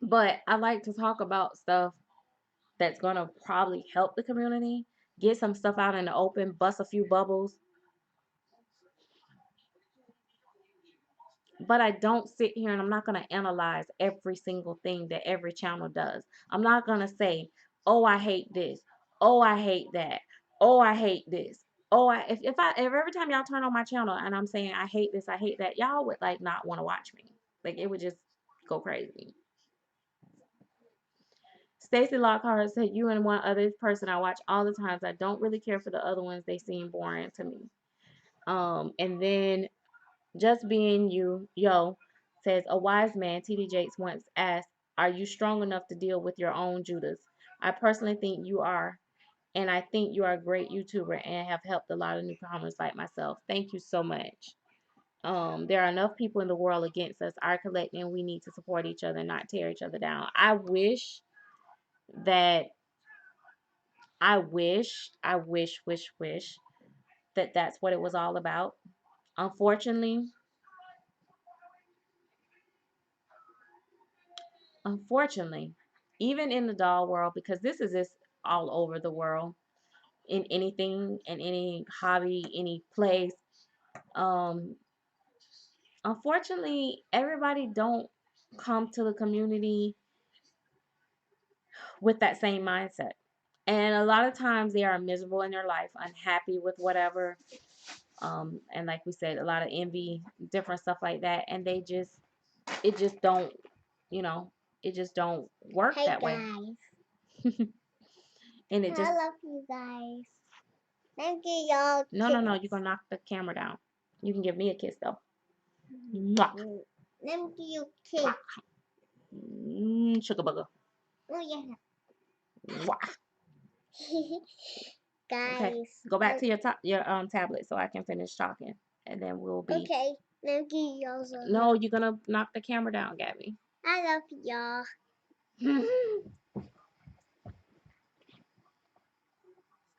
but I like to talk about stuff that's gonna probably help the community, get some stuff out in the open, bust a few bubbles. But I don't sit here and I'm not gonna analyze every single thing that every channel does. I'm not gonna say, oh, I hate this, oh, I hate that, oh, I hate this. Oh, if every time y'all turn on my channel and I'm saying I hate this, I hate that, y'all would like not want to watch me. Like it would just go crazy. Stacy Lockhart said, you and one other person I watch all the times. I don't really care for the other ones. They seem boring to me. And then just being you, yo, says, a wise man, TD Jakes, once asked, are you strong enough to deal with your own Judas? I personally think you are. And I think you are a great YouTuber and have helped a lot of newcomers like myself. Thank you so much. There are enough people in the world against us. Our collective, we need to support each other, not tear each other down. That wish that that's what it was all about. Unfortunately, unfortunately, even in the doll world, because this is just all over the world, in anything, in any hobby, any place, um, unfortunately, everybody don't come to the community with that same mindset. And a lot of times they are miserable in their life, unhappy with whatever. And like we said, a lot of envy, different stuff like that. And it just don't, you know, it just don't work that way. And it just, I love you guys. Thank you, y'all. no, you're gonna knock the camera down. You can give me a kiss though. Mwah. Thank you, kiss. Sugar bugger. Oh yeah. Mwah. Guys. Okay, go back to your tablet so I can finish talking, and then we'll be. Okay. Thank you, y'all. No, you're gonna knock the camera down, Gabby. I love y'all.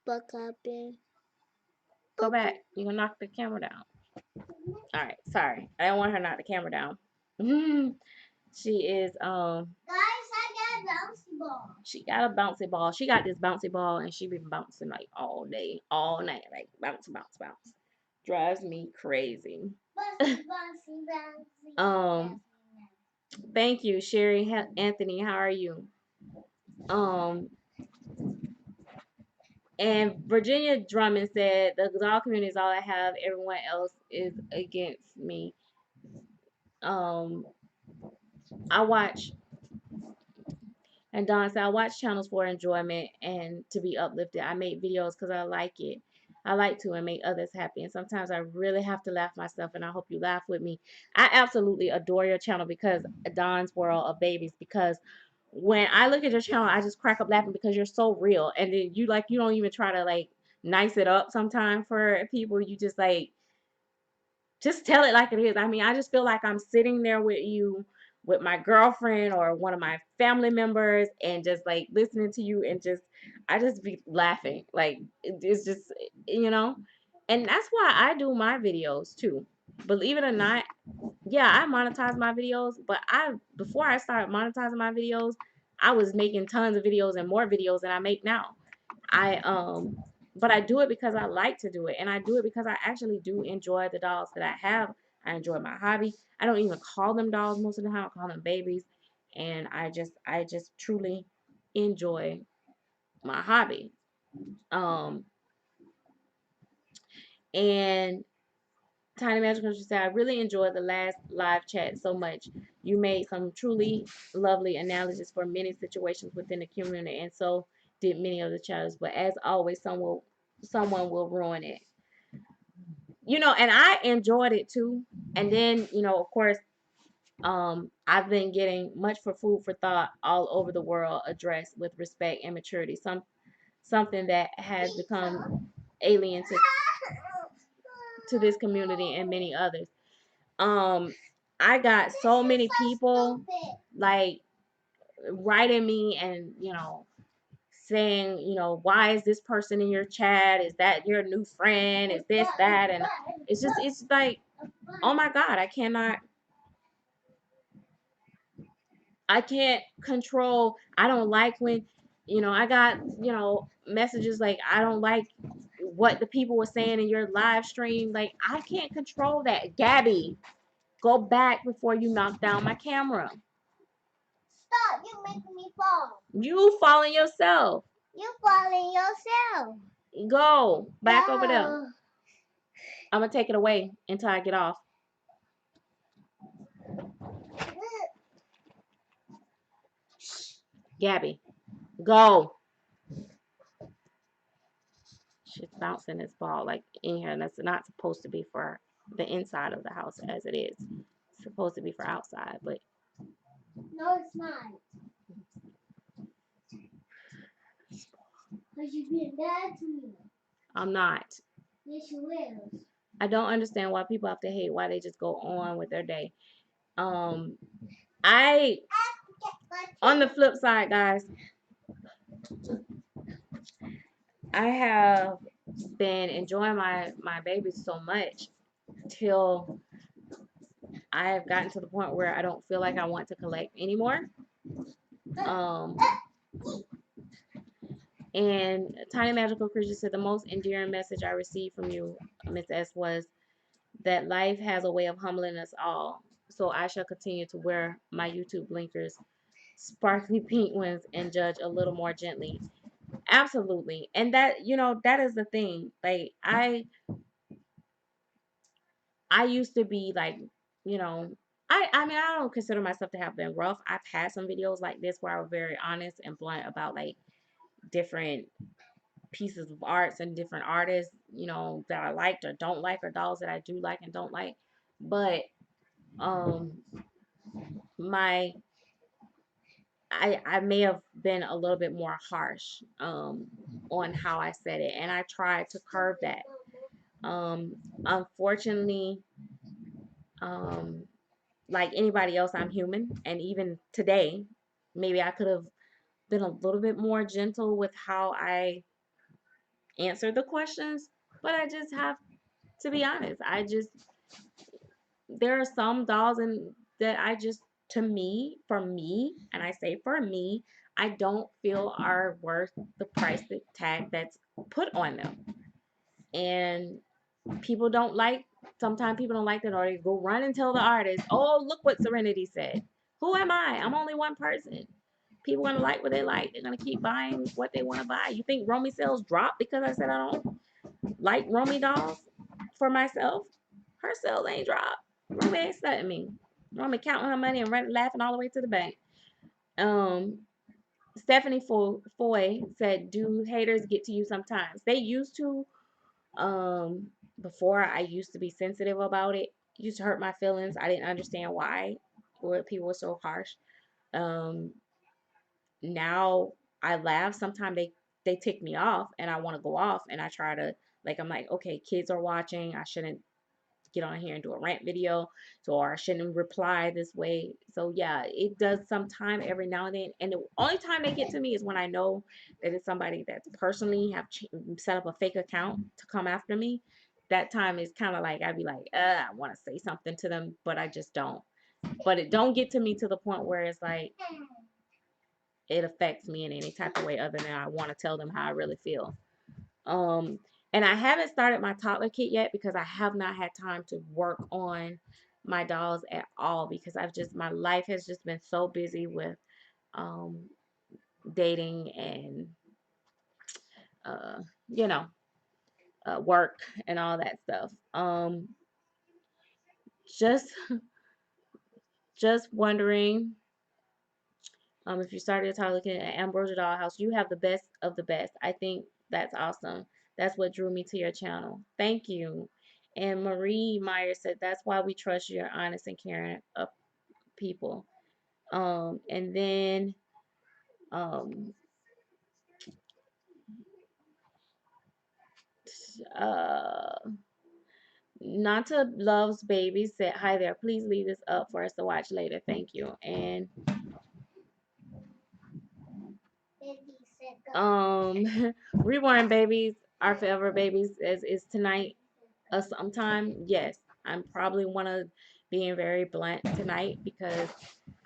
Buck up in. Go back. You're gonna knock the camera down. All right, sorry. I don't want her to knock the camera down. She is Guys, I got a bouncy ball. she got a bouncy ball. She got this bouncy ball and she been bouncing like all day, all night, like bounce, bounce, bounce. Drives me crazy. Bouncy, bouncy, Thank you, Sherry Anthony. How are you? Um, and Virginia Drummond said the doll community is all I have. Everyone else is against me. Um, I watch And Don said, I watch channels for enjoyment and to be uplifted. I make videos because I like it. I like to and make others happy. And sometimes I really have to laugh myself, and I hope you laugh with me. I absolutely adore your channel because Don's World of Babies. Because when I look at your channel, I just crack up laughing because you're so real. And then you don't even try to like nice it up sometimes for people. You just tell it like it is. I mean, I just feel like I'm sitting there with you, with my girlfriend or one of my family members, and just like listening to you, and I just be laughing. Like it's just, you know, and that's why I do my videos too. Believe it or not, yeah, I monetize my videos, but before I started monetizing my videos, I was making tons of videos and more videos than I make now. I but I do it because I like to do it, and I do it because I actually do enjoy the dolls that I have. I enjoy my hobby. I don't even call them dolls most of the time. I call them babies, and I just truly enjoy my hobby. Um and Tiny Magical, she said, I really enjoyed the last live chat so much. You made some truly lovely analogies for many situations within the community, and so did many of the chatters. But as always, someone will ruin it. And I enjoyed it too. And then, of course, I've been getting much for food for thought all over the world addressed with respect and maturity. Something that has become alien to this community and many others. Um, I got so many people like writing me and saying, why is this person in your chat? Is that your new friend? Is this that? And it's like, oh my God, I can't control. I don't like when, I got, messages like, I don't like what the people were saying in your live stream. Like, I can't control that. Gabby, go back before you knock down my camera. Stop, you're making me fall. You falling yourself. You falling yourself. Go back over there. No. I'm going to take it away until I get off. Gabby, go. She's bouncing this ball like in here, and that's not supposed to be for the inside of the house as it is. It's supposed to be for outside, but No, it's not. Because you're being bad to me. I'm not. Yes, you will. I don't understand why people have to hate, why they just go on with their day. I On the flip side, guys, I have been enjoying my babies so much till I have gotten to the point where I don't feel like I want to collect anymore. Um, and Tiny Magical Creature said the most endearing message I received from you, Miss S, was that life has a way of humbling us all. So I shall continue to wear my YouTube blinkers, sparkly pink ones, and judge a little more gently. Absolutely. And that is the thing. Like I used to be like, you know, I mean, I don't consider myself to have been rough. I've had some videos like this where I was very honest and blunt about like different pieces of arts and different artists, that I liked or don't like, or dolls that I do like and don't like. But um my I may have been a little bit more harsh on how I said it, and I tried to curb that. Unfortunately, um like anybody else, I'm human, and even today, maybe I could have been a little bit more gentle with how I answered the questions, but I just have to be honest. There are some dolls and that I just, for me, and I say for me, I don't feel are worth the price tag that's put on them. And people don't like sometimes people don't like that, or they go run and tell the artist, oh, look what Serenity said. Who am I? I'm only one person. People gonna like what they like. They're gonna keep buying what they want to buy. You think Romy sales drop because I said I don't like Romy dolls for myself? Her sales ain't dropped. Romy ain't studying me. Romy counting her money and running, laughing all the way to the bank. Um, Stephanie Foy said, "Do haters get to you sometimes? They used to. Um, Before I used to be sensitive about it. It used to hurt my feelings. I didn't understand why or people were so harsh. Um, Now I laugh. Sometimes they tick me off, and I want to go off, and I try to like I'm like, okay, kids are watching. I shouldn't get on here and do a rant video, so or I shouldn't reply this way. So yeah, it does sometime every now and then, and the only time they get to me is when I know that it's somebody that's personally have set up a fake account to come after me. That time is kind of like I'd be like, I want to say something to them, but I just don't. But it don't get to me to the point where it's like it affects me in any type of way other than I want to tell them how I really feel. Um, and I haven't started my toddler kit yet because I have not had time to work on my dolls at all because my life has just been so busy with um, dating and uh, you know work and all that stuff. Just just wondering if you started a looking at Ambrosia Dollhouse, you have the best of the best. I think that's awesome. That's what drew me to your channel. Thank you. And Marie Meyer said that's why we trust your honest and caring people. And then um, uh, Nanta loves babies. Said hi there. Please leave this up for us to watch later. Thank you. And reborn babies are forever babies is tonight sometime. Yes, I'm probably one of being very blunt tonight because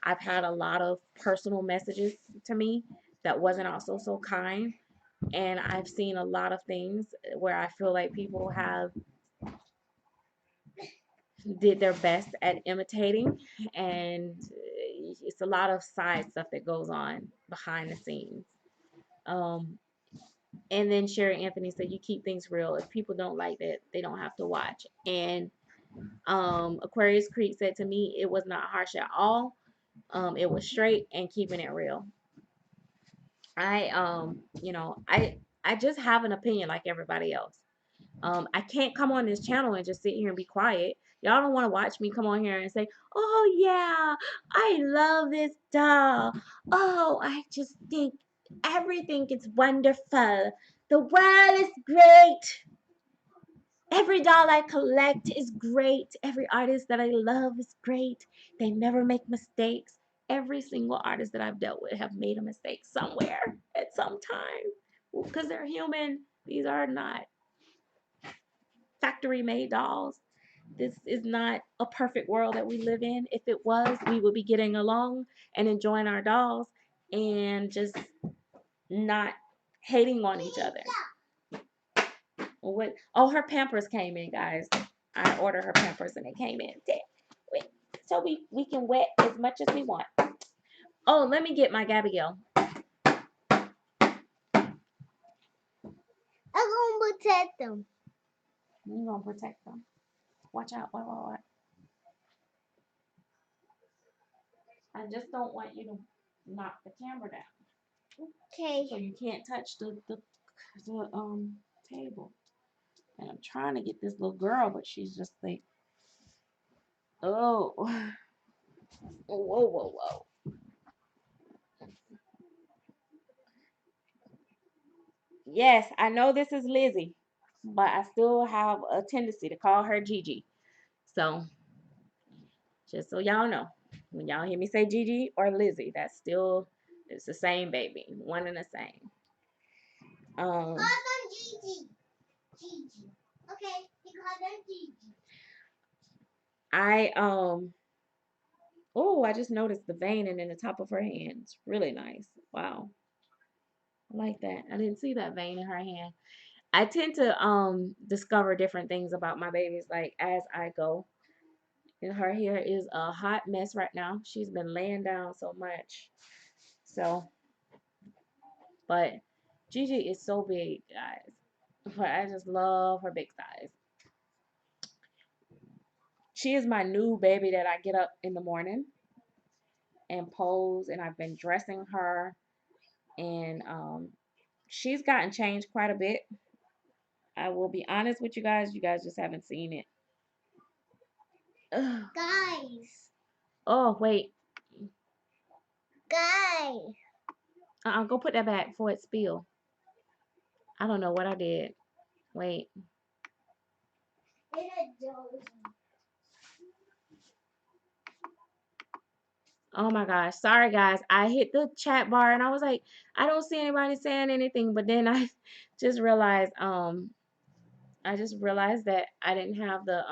I've had a lot of personal messages to me that wasn't also so kind, and I've seen a lot of things where I feel like people have did their best at imitating, and it's a lot of side stuff that goes on behind the scenes. um and then Sherry Anthony said you keep things real. If people don't like that, they don't have to watch. And Aquarius Creek said to me it was not harsh at all. It was straight and keeping it real. I just have an opinion like everybody else. I can't come on this channel and just sit here and be quiet. Y'all don't want to watch me come on here and say, "Oh yeah, I love this doll. Oh, I just think everything is wonderful. The world is great. Every doll I collect is great. Every artist that I love is great. They never make mistakes. Every single artist that I've dealt with have made a mistake somewhere at some time because they're human. These are not factory made dolls. This is not a perfect world that we live in. If it was, we would be getting along and enjoying our dolls and just not hating on each other. What? Oh, her Pampers came in, guys. I ordered her Pampers and they came in. So we can wet as much as we want. Oh, let me get my Gabrielle. I'm gonna protect them. You gonna protect them? Watch out! What? I just don't want you to knock the camera down. Okay. So you can't touch the table. And I'm trying to get this little girl, but she's just like, oh, whoa. Yes, I know this is Lizzie, but I still have a tendency to call her Gigi. So just so y'all know, when y'all hear me say Gigi or Lizzie, it's the same baby, one and the same. Call them Gigi. Gigi. Okay, you call them Gigi. I just noticed the veining in the top of her hand. It's really nice. Wow. I like that. I didn't see that vein in her hand. I tend to discover different things about my babies like as I go. And her hair is a hot mess right now. She's been laying down so much. So, but Gigi is so big, guys. But I just love her big size. She is my new baby that I get up in the morning and pose, and I've been dressing her, and she's gotten changed quite a bit. I will be honest with you guys. You guys just haven't seen it. Ugh. Guys, Oh, wait. guys. Go put that back before it spill. I don't know what I did. Wait. Oh my gosh. Sorry guys. I hit the chat bar and I was like, I don't see anybody saying anything, but then I just realized that I didn't have the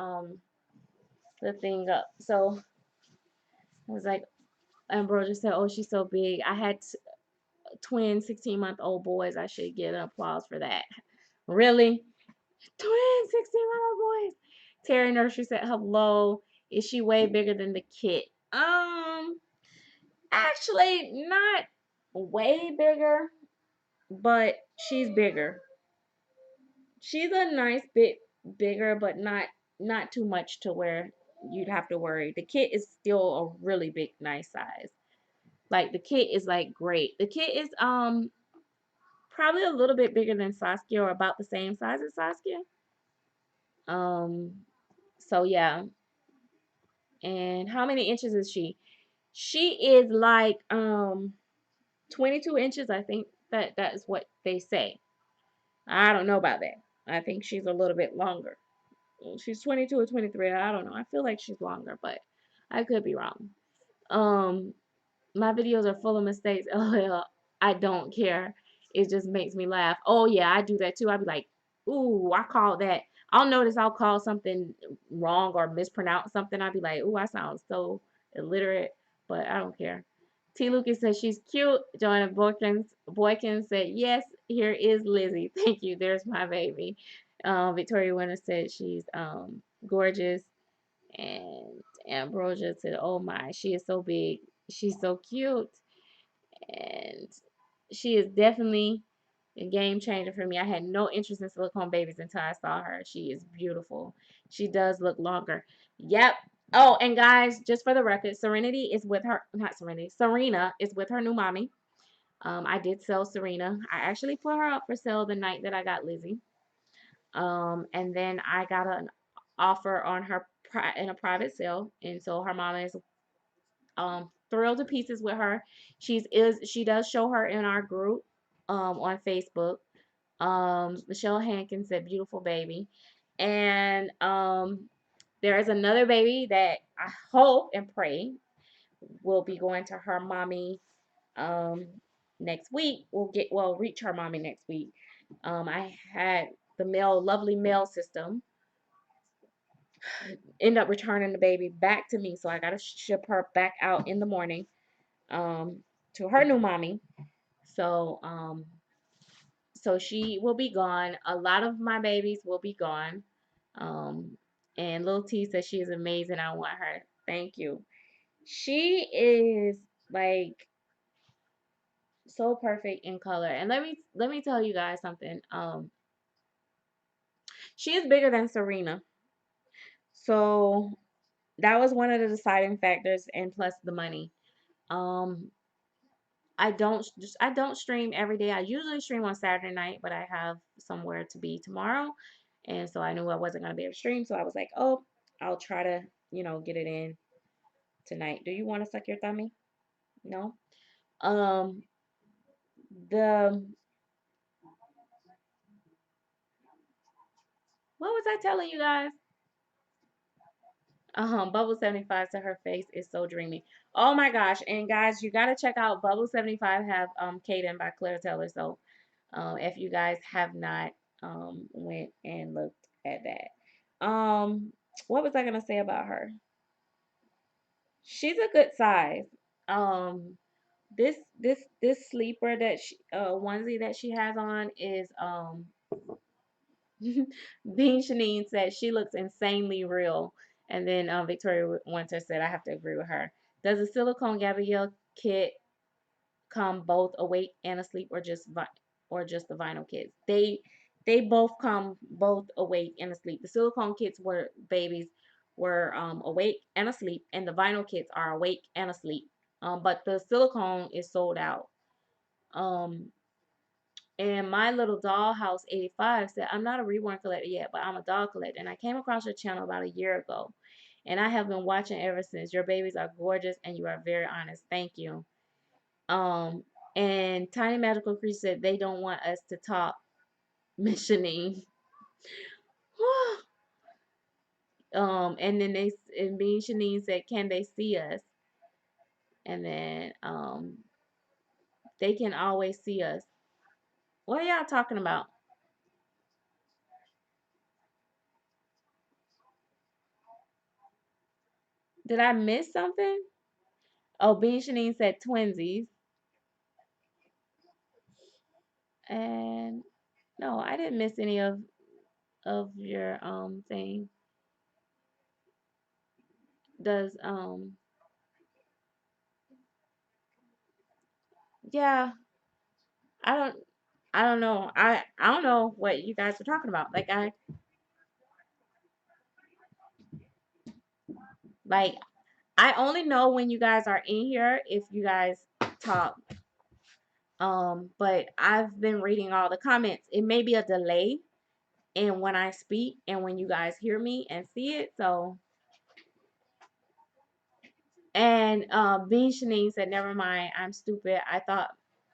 thing up. So I was like, and bro just said, "Oh, she's so big." I had twin 16-month-old boys. I should get an applause for that. Really? Twin 16-month-old boys. Terry Nursery said, "Hello. Is she way bigger than the kid?" Actually, not way bigger, but she's bigger. She's a nice bit bigger, but not too much to where you'd have to worry. The kid is still a really big, nice size. Like the kid is like great. The kid is probably a little bit bigger than Saskia or about the same size as Saskia. Um, so yeah. And how many inches is she? She is like 22 inches. I think that is what they say. I don't know about that. I think she's a little bit longer. She's 22 or 23. I don't know. I feel like she's longer, but I could be wrong. Um, my videos are full of mistakes. LOL. I don't care. It just makes me laugh. Oh yeah, I do that too. I'd be like, ooh, I called that. I'll notice I'll call something wrong or mispronounce something. I'd be like, ooh, I sound so illiterate, but I don't care. T. Lucas says she's cute. Joanna Boykins said, yes, here is Lizzie. Thank you. There's my baby. Victoria Winter said she's gorgeous. And Ambrosia said, oh my, she is so big. She's so cute. And she is definitely a game changer for me. I had no interest in silicone babies until I saw her. She is beautiful. She does look longer. Yep. Oh, and guys, just for the record, Serenity is with her, not Serenity, Serena is with her new mommy. I did sell Serena. I actually put her up for sale the night that I got Lizzie. And then I got an offer on her in a private sale, and so her mom is thrilled to pieces with her. She does show her in our group on Facebook. Michelle Hankins said beautiful baby. And there is another baby that I hope and pray will be going to her mommy um next week. Will reach her mommy next week. I had the lovely mail system end up returning the baby back to me, so I gotta ship her back out in the morning um to her new mommy. So so she will be gone. A lot of my babies will be gone. Um and Lil T says she is amazing. I want her. Thank you. She is like so perfect in color. And let me tell you guys something. She is bigger than Serena. So that was one of the deciding factors, and plus the money. Um I don't stream every day. I usually stream on Saturday night, but I have somewhere to be tomorrow. And so I knew I wasn't gonna be able to stream. So I was like, oh, I'll try to, get it in tonight. Do you want to suck your tummy? No? Um the what was I telling you guys? Bubble 75 to her face is so dreamy. Oh my gosh. And guys, you gotta check out Bubble 75 have Kaden by Claire Taylor. So if you guys have not went and looked at that. What was I gonna say about her? She's a good size. Um this sleeper that she onesie that she has on is Bean Shanine said she looks insanely real. And then Victoria Winter said, I have to agree with her. Does a silicone Gabrielle kit come both awake and asleep, or just the vinyl kits? They both come both awake and asleep. The silicone kits were babies were awake and asleep, and the vinyl kits are awake and asleep. But the silicone is sold out. Um, and my little dollhouse 85 said, I'm not a reborn collector yet, but I'm a doll collector. And I came across your channel about a year ago. And I have been watching ever since. Your babies are gorgeous and you are very honest. Thank you. Um, and Tiny Magical Creature said they don't want us to talk, Miss Shanine. And then and me and Shanine said, can they see us? And then they can always see us. What are y'all talking about? Did I miss something? Oh, Bean Shanine said twinsies. And no, I didn't miss any of your thing. Does yeah, I don't I don't know. I don't know what you guys were talking about. Like I only know when you guys are in here if you guys talk. But I've been reading all the comments. It may be a delay in when I speak and when you guys hear me and see it. So and Bean Shanine said, never mind, I'm stupid. I thought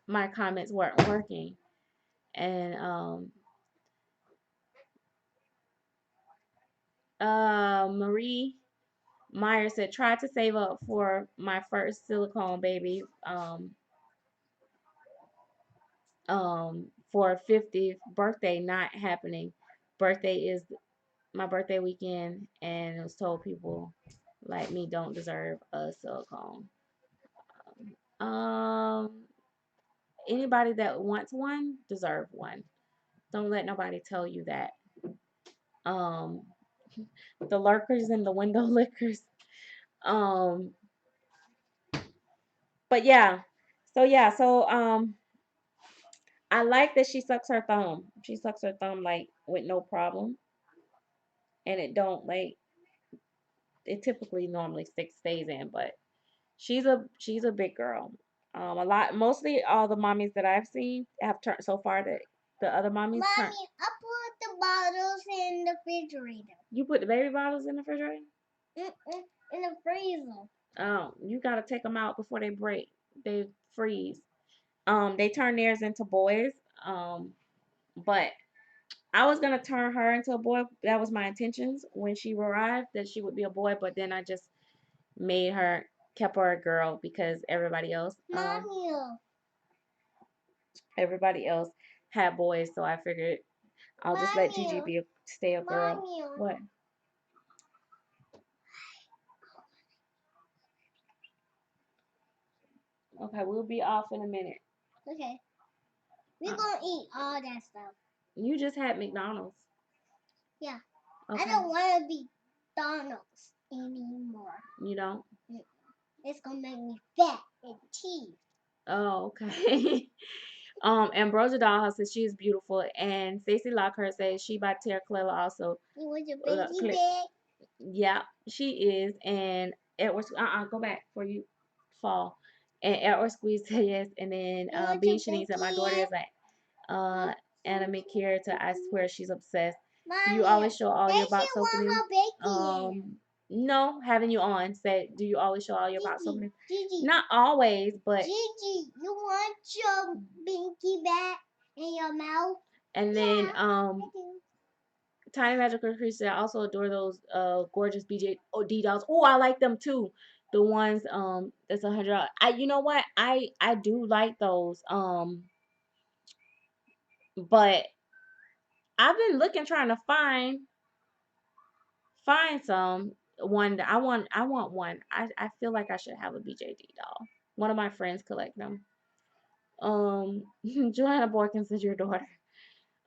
my comments weren't working. And Marie Meyer said, try to save up for my first silicone baby for 50th birthday not happening. Birthday is my birthday weekend, and it was told people like me don't deserve a silicone. Um Anybody that wants one deserve one. Don't let nobody tell you that. Um the lurkers and the window lickers. Um but yeah. So I like that she sucks her thumb. She sucks her thumb like with no problem. And it don't like it typically normally stays in, but she's a big girl. A lot mostly all the mommies that I've seen have turned so far that the other mommies turn. Mommy, I put the bottles in the refrigerator. You put the baby bottles in the refrigerator? In the freezer. Oh, you gotta take them out before they break. They freeze. They turn theirs into boys. But I was gonna turn her into a boy. That was my intentions when she arrived, that she would be a boy. But then I just made her, kept her a girl because Mommy. everybody else had boys. So I figured I'll just let Gigi stay a girl. Mommy. What? Okay, we'll be off in a minute. Okay. We're gonna eat all that stuff. You just had McDonald's. Yeah. Okay. I don't want to be McDonald's anymore. You don't? It's gonna make me fat and teeth. Oh, okay. Ambrosia Dollhouse says she is beautiful, and Stacey Lockhart says she by Tara Clela also. You want your baby bag? Yeah, she is. And Edward, go back before you fall. And Edward Squeeze said yes, and then Bean Shanine said my daughter is like anime character. I swear she's obsessed. Do you always show all your box openings? No, having you on said, do you always show all your box openings? Gigi. Not always, but Gigi, you want your binky back in your mouth? and then Tiny Magical Creature, I also adore those gorgeous BJD dolls. Oh, I like them too. The ones that's $100. You know what? I do like those. But I've been looking trying to find some one that I want one. I feel like I should have a BJD doll. One of my friends collect them. Joanna Borkins is your daughter.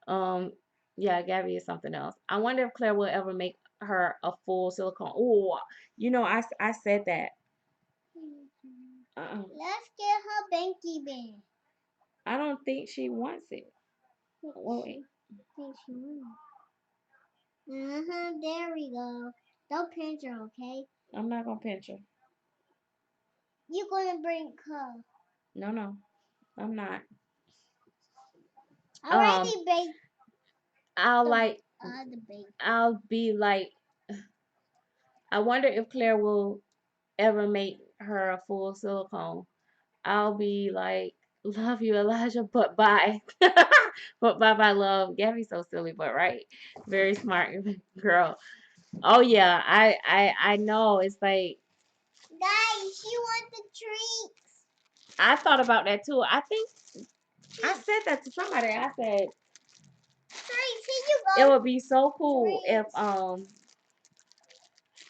Um Yeah, Gabby is something else. I wonder if Claire will ever make her a full silicone. Oh, I said that. Uh-uh. Let's get her banky band. I don't think she wants it. Wait. Think she wants. There we go. Don't pinch her, okay? I'm not gonna pinch her. You're gonna bring her. No, I'm not. I already baked I'll the like, the bake. I'll be like, I wonder if Claire will ever make her a full silicone. I'll be like, love you, Elijah, but bye. But bye bye, love. Gabby's so silly, but right. Very smart girl. Oh yeah, I know. It's like Guys, she wants the treats. I thought about that too. I think I said that to somebody. I said Treats, here you it go. would be so cool Treats.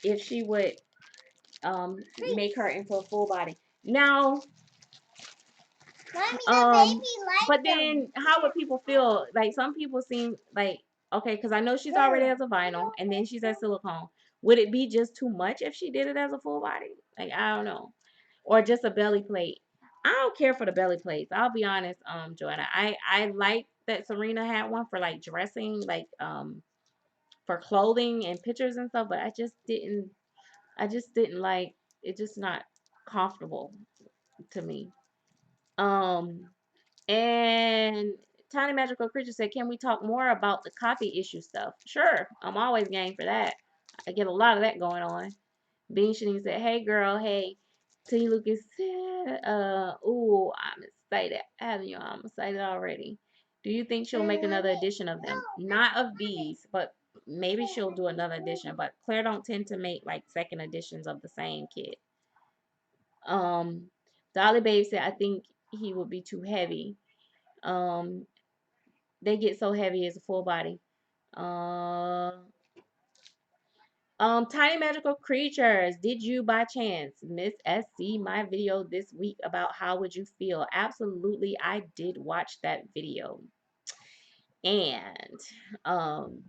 if she would make Treats. her into a full body. Now, Mommy, the baby but likes them. then how would people feel? Like some people seem like okay, because I know she's already as a vinyl and then she's at silicone. Would it be just too much if she did it as a full body? Like I don't know, or just a belly plate. I don't care for the belly plates. I'll be honest, Joanna. I like that Serena had one for like dressing, like for clothing and pictures and stuff, but I just didn't like it. Just not comfortable to me. Um, and Tiny Magical Creature said, "Can we talk more about the copy issue stuff?" Sure, I'm always game for that. I get a lot of that going on. Bean Shanine said, "Hey girl, hey." T. Lucas said, ooh, I'm excited. Having you, I'm excited already. Do you think she'll make another edition of them? Not of these, but maybe she'll do another edition. But Claire don't tend to make like second editions of the same kit. Um, Dolly Babe said, I think he would be too heavy. Um, they get so heavy as a full body. Uh, Tiny Magical Creatures. Did you by chance miss SC my video this week about how would you feel? Absolutely, I did watch that video. And um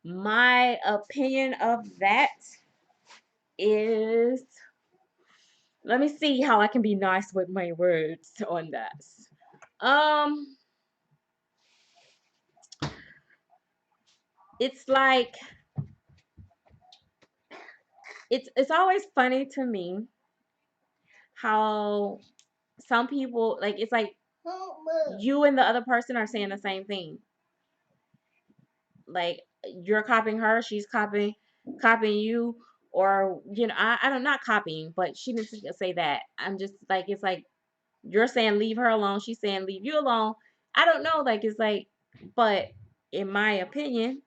my opinion of that is let me see how I can be nice with my words on this. Um it's like it's always funny to me how some people like it's like you and the other person are saying the same thing. Like you're copying her, she's copying you, or I don't not copying, but she didn't say that. I'm just like it's like you're saying leave her alone, she's saying leave you alone. I don't know, like it's like, but in my opinion,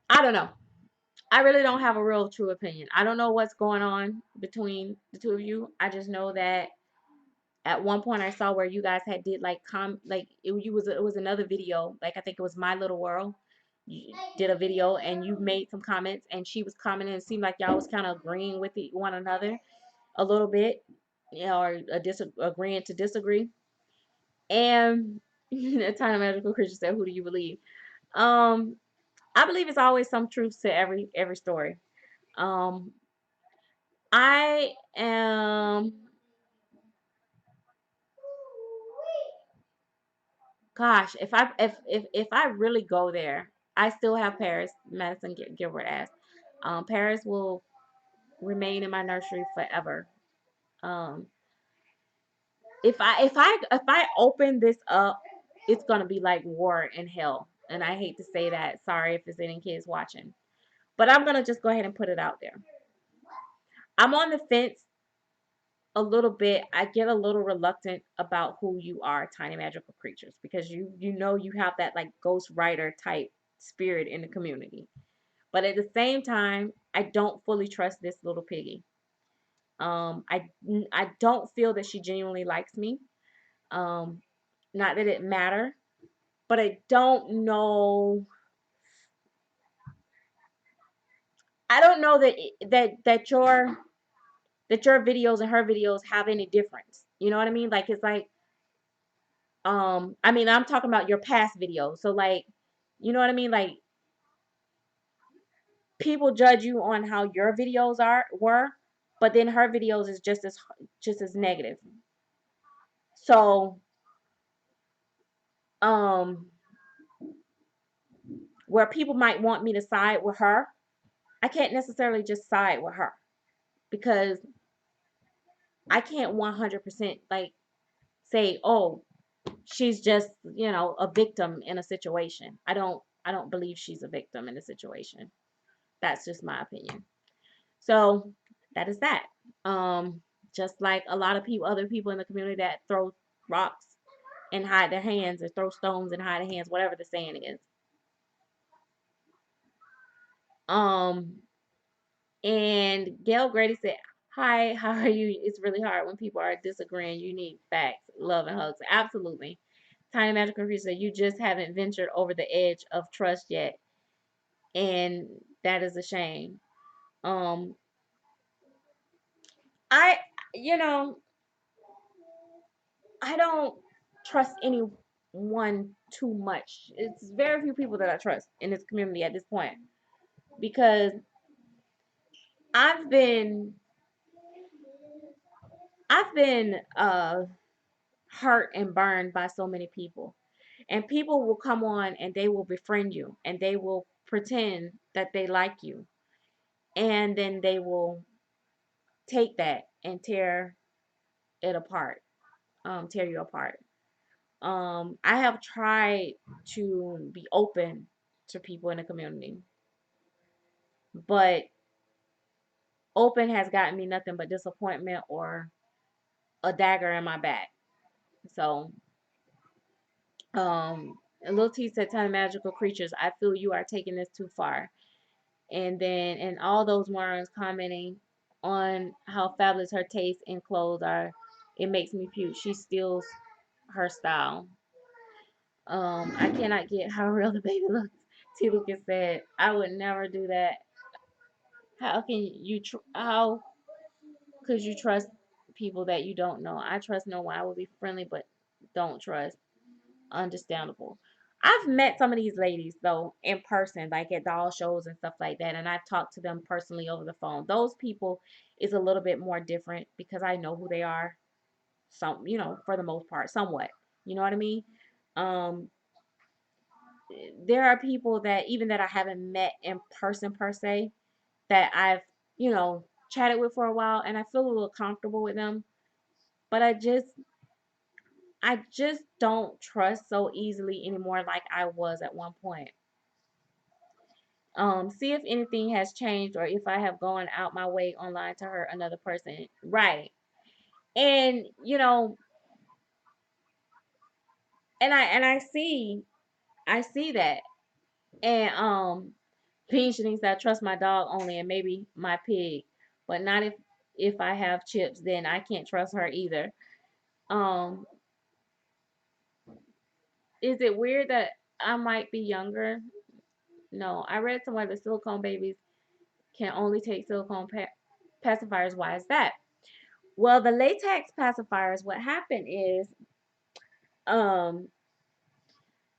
I don't know. I really don't have a real true opinion. I don't know what's going on between the two of you. I just know that at one point I saw where you guys had did like like it was another video, like I think it was My Little World. You did a video and you made some comments and she was commenting. It seemed like y'all was kind of agreeing with one another a little bit, or agreeing to disagree. And the Tiny Magical Creature said, "Who do you believe?" Um, I believe it's always some truth to every story. Um, I am Gosh, if I really go there, I still have Paris. Madison Gilbert asked. Paris will remain in my nursery forever. Um, if I open this up, it's gonna be like war in hell. And I hate to say that. Sorry if there's any kids watching, but I'm gonna just go ahead and put it out there. I'm on the fence a little bit. I get a little reluctant about who you are, Tiny Magical Creatures, because you have that like ghost writer type spirit in the community. But at the same time, I don't fully trust this little piggy. I don't feel that she genuinely likes me. Um, not that it matter, but I don't know. I don't know that your videos and her videos have any difference. You know what I mean? Like it's like I mean, I'm talking about your past videos. So like, you know what I mean? Like people judge you on how your videos were, but then her videos is just as negative. So, um where people might want me to side with her, I can't necessarily just side with her because I can't 100% like say, "Oh, she's just, a victim in a situation." I don't believe she's a victim in a situation. That's just my opinion. So, that is that. Um just like a lot of people other people in the community that throw rocks and hide their hands, or throw stones and hide their hands, whatever the saying is. Um And Gail Grady said, "Hi, how are you? It's really hard when people are disagreeing. You need facts, love, and hugs." Absolutely. Tiny Magical Creature said, "You just haven't ventured over the edge of trust yet, and that is a shame." Um, I, you know, I don't trust anyone too much. It's very few people that I trust in this community at this point because I've been, I've been hurt and burned by so many people. And people will come on and they will befriend you and they will pretend that they like you. And then they will take that and it apart, tear you apart. I have tried to be open to people in the community, but open has gotten me nothing but disappointment or a dagger in my back. So, and Lil T said, "Tiny Magical Creatures, I feel you are taking this too far." And all those morons commenting on how fabulous her taste in clothes are. It makes me puke. She steals her style. I cannot get how real the baby looks. T. Lucas said, "I would never do that. How could you trust people that you don't know? I trust no one. I will be friendly, but don't trust." Understandable. I've met some of these ladies though in person, like at doll shows and stuff like that, and I've talked to them personally over the phone. Those people is a little bit more different because I know who they are. Some, for the most part, somewhat. You know what I mean? Um, there are people that even that I haven't met in person per se that I've, chatted with for a while, and I feel a little comfortable with them. But I just don't trust so easily anymore like I was at one point. See if anything has changed or if I have gone out my way online to hurt another person. Right. And and I see that. And Pink Shanice said, "I trust my dog only and maybe my pig, but not if I have chips, then I can't trust her either." Um, is it weird that I might be younger? No, I read somewhere that silicone babies can only take silicone pacifiers. Why is that? Well, the latex pacifiers, what happened is, um,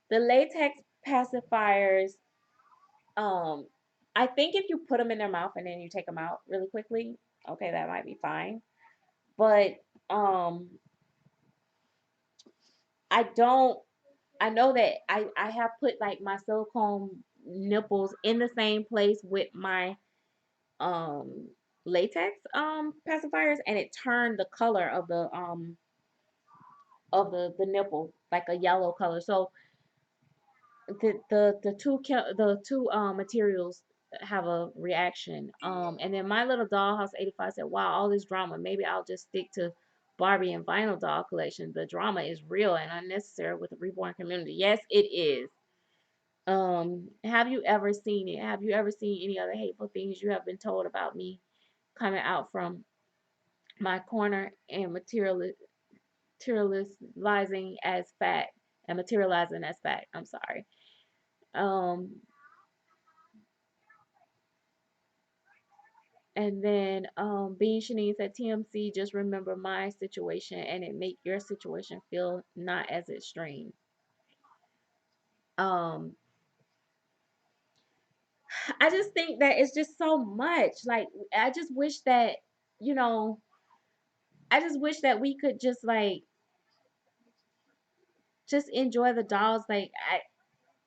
the latex pacifiers, um, I think if you put them in their mouth and then you take them out really quickly, okay, that might be fine. But um, I don't. I know that I have put like my silicone nipples in the same place with my um latex pacifiers, and it turned the color of the nipple like a yellow color. So the two materials have a reaction. And then my little dollhouse 85 said, "Wow, all this drama. Maybe I'll just stick to Barbie and vinyl doll collection. The drama is real and unnecessary with the reborn community." Yes, it is. Have you ever seen it? Have you ever seen any other hateful things you have been told about me coming out from my corner and materializing as fact and materializing as fact? I'm sorry. Um, And then Bean Shanine said TMC, just remember my situation and it make your situation feel not as extreme. Um I just think that it's just so much. Like I just wish that, you know, I just wish that we could just like just enjoy the dolls. Like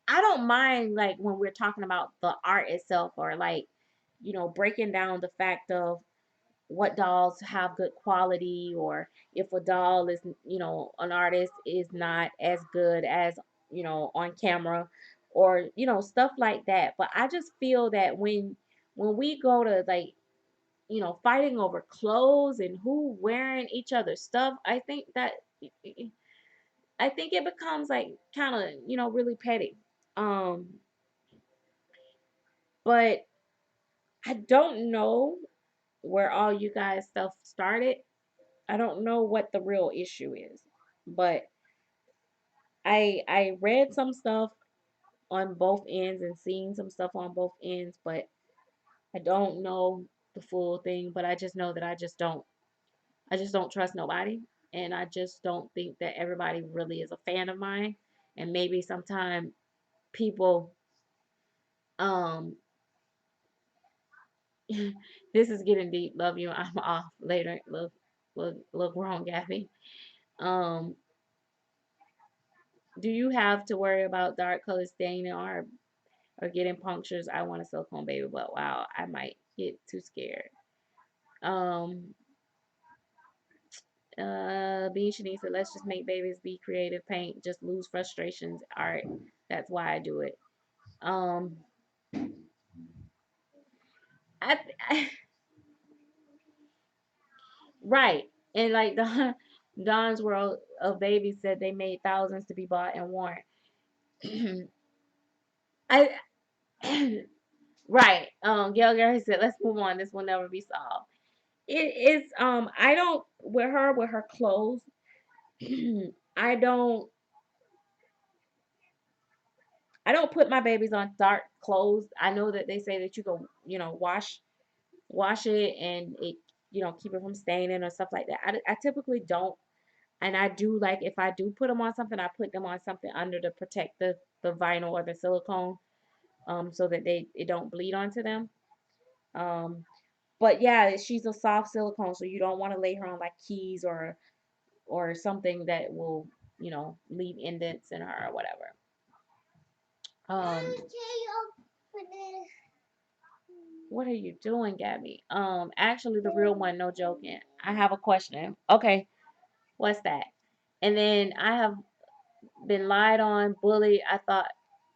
I don't mind like when we're talking about the art itself or like, you know, breaking down the fact of what dolls have good quality or if a doll is, you know, an artist is not as good as, you know, on camera or, you know, stuff like that. But I just feel that when we go to like, you know, fighting over clothes and who wearing each other's stuff, I think it becomes like kind of, you know, really petty. Um, but I don't know where all you guys stuff started. I don't know what the real issue is, but I read some stuff on both ends and seen some stuff on both ends, but I don't know the full thing. But I just know that I just don't trust nobody, and I just don't think that everybody really is a fan of mine. And maybe sometime people, um, this is getting deep. Love you. I'm off later. Look wrong, Gabby. Um, do you have to worry about dark color staining or getting punctures? I want a silicone baby, but wow, I might get too scared. Um, Bean Shanice said, let's just make babies be creative, paint, just lose frustrations. Art. That's why I do it. Um, I right, and like Don's World of Babies said, they made thousands to be bought and worn. I right. Gail Gary said, let's move on. This will never be solved. It is I don't with her clothes. I don't I don't put my babies on dark clothes. I know that they say that you can, you know, wash it and it, you know, keep it from staining or stuff like that. I typically don't, and I do like if I do put them on something, I put them on something under to protect the vinyl or the silicone, so that they it don't bleed onto them. Um, but yeah, she's a soft silicone, so you don't want to lay her on like keys or something that will, you know, leave indents in her or whatever. Um, what are you doing, Gabby? Actually, the real one, no joking. I have a question. Okay, what's that? And then I have been lied on, bullied. I thought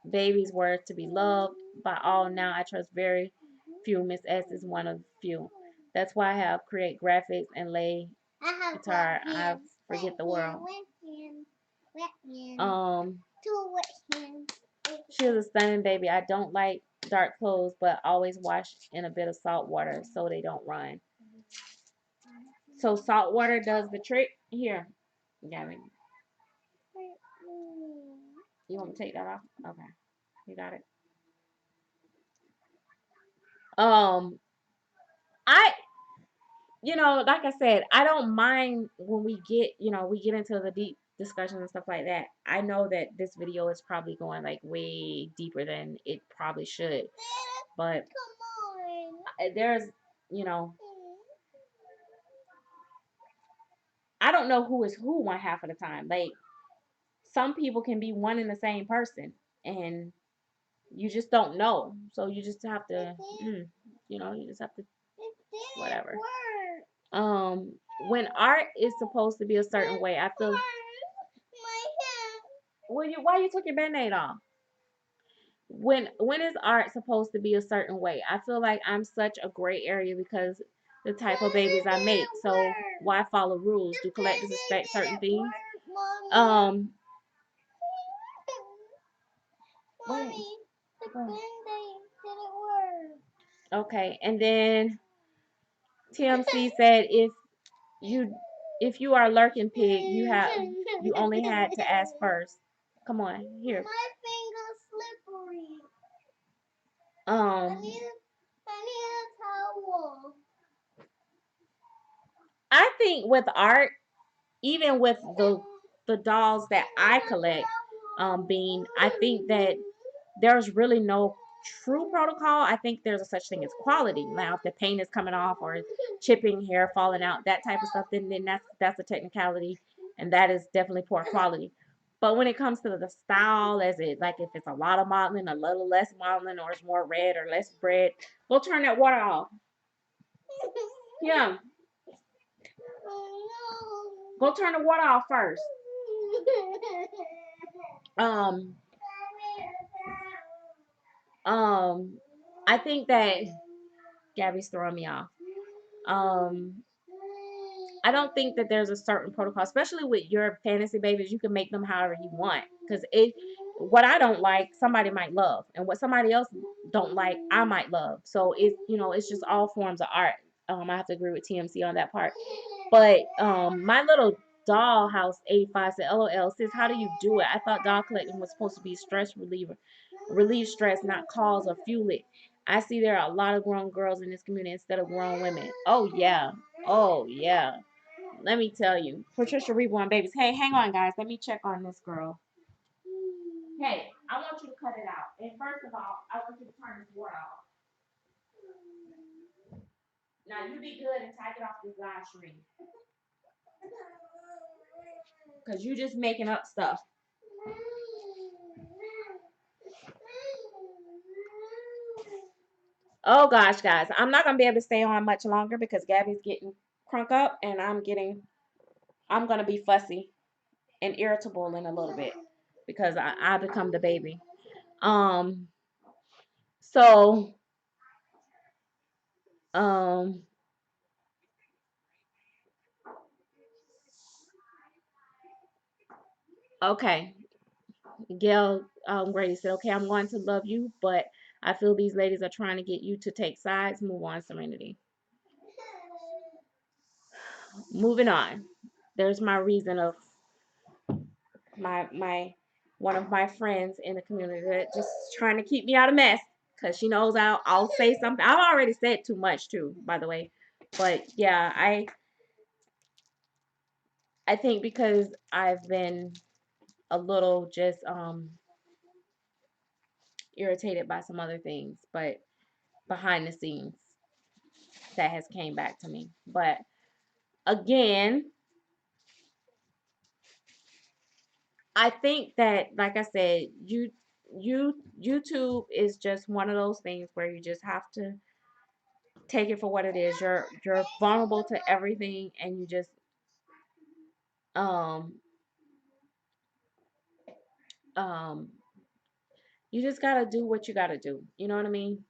babies were to be loved by all. Now I trust very few. Miss S is one of few. That's why I have create graphics and lay guitar. I forget the world. Um, she is a stunning baby. I don't like dark clothes, but always wash in a bit of salt water so they don't run. So salt water does the trick. Here, Gavin, you want me to take that off? Okay, you got it. Um, I, you know, like I said, I don't mind when we get, you know, we get into the deep discussions and stuff like that. I know that this video is probably going like way deeper than it probably should, but there's, you know, I don't know who is who one half of the time. Like some people can be one and the same person, and you just don't know. So you just have to, you know, you just have to whatever. Um, when art is supposed to be a certain way, I feel. Well, why you took your band-aid off? When is art supposed to be a certain way? I feel like I'm such a gray area because the type of babies I make. So why follow rules? Do collectors expect certain things? Um, Mommy, the band-aid didn't work. Okay, and then TMC said you if you are lurking pig, you only had to ask first. Come on, here. My finger's slippery. I need a towel. think with art, even with the dolls that I collect, being, I think that there's really no true protocol. I think there's a such thing as quality. Now, if the paint is coming off or chipping, hair falling out, that type of stuff, then that's a technicality, and that is definitely poor quality. But when it comes to the style, as it like if it's a lot of modeling, a little less modeling, or it's more red or less red, go turn that water off. Yeah, go turn the water off first. Um, I think that Gabby's throwing me off. Um, I don't think that there's a certain protocol, especially with your fantasy babies. You can make them however you want, because what I don't like, somebody might love, and what somebody else don't like, I might love. So it's just all forms of art. I have to agree with TMC on that part. But my little dollhouse 85 said, "LOL, sis, how do you do it? I thought doll collecting was supposed to be stress reliever, relieve stress, not cause or fuel it. I see there are a lot of grown girls in this community instead of grown women. Oh yeah, oh yeah. Let me tell you, Patricia Reborn babies. Hey, hang on, guys. Let me check on this girl. Hey, I want you to cut it out. And first of all, I want you to turn this water off. Now you be good and take it off this live stream, cause you just making up stuff. Oh gosh, guys, I'm not gonna be able to stay on much longer because Gabby's getting crunk up, and I'm gonna be fussy and irritable in a little bit because I become the baby. Um, so um, okay. Gail Grady said, "Okay, I'm going to love you, but I feel these ladies are trying to get you to take sides. Move on, Serenity. Moving on. There's my reason of my one of my friends in the community that just trying to keep me out of mess because she knows I'll say something. I've already said too much too, by the way. But yeah, I think because I've been a little just irritated by some other things, but behind the scenes that has came back to me. But again, I think that, like I said, YouTube is just one of those things where you just have to take it for what it is. You're vulnerable to everything, and um um you just gotta do what you gotta do. You know what I mean?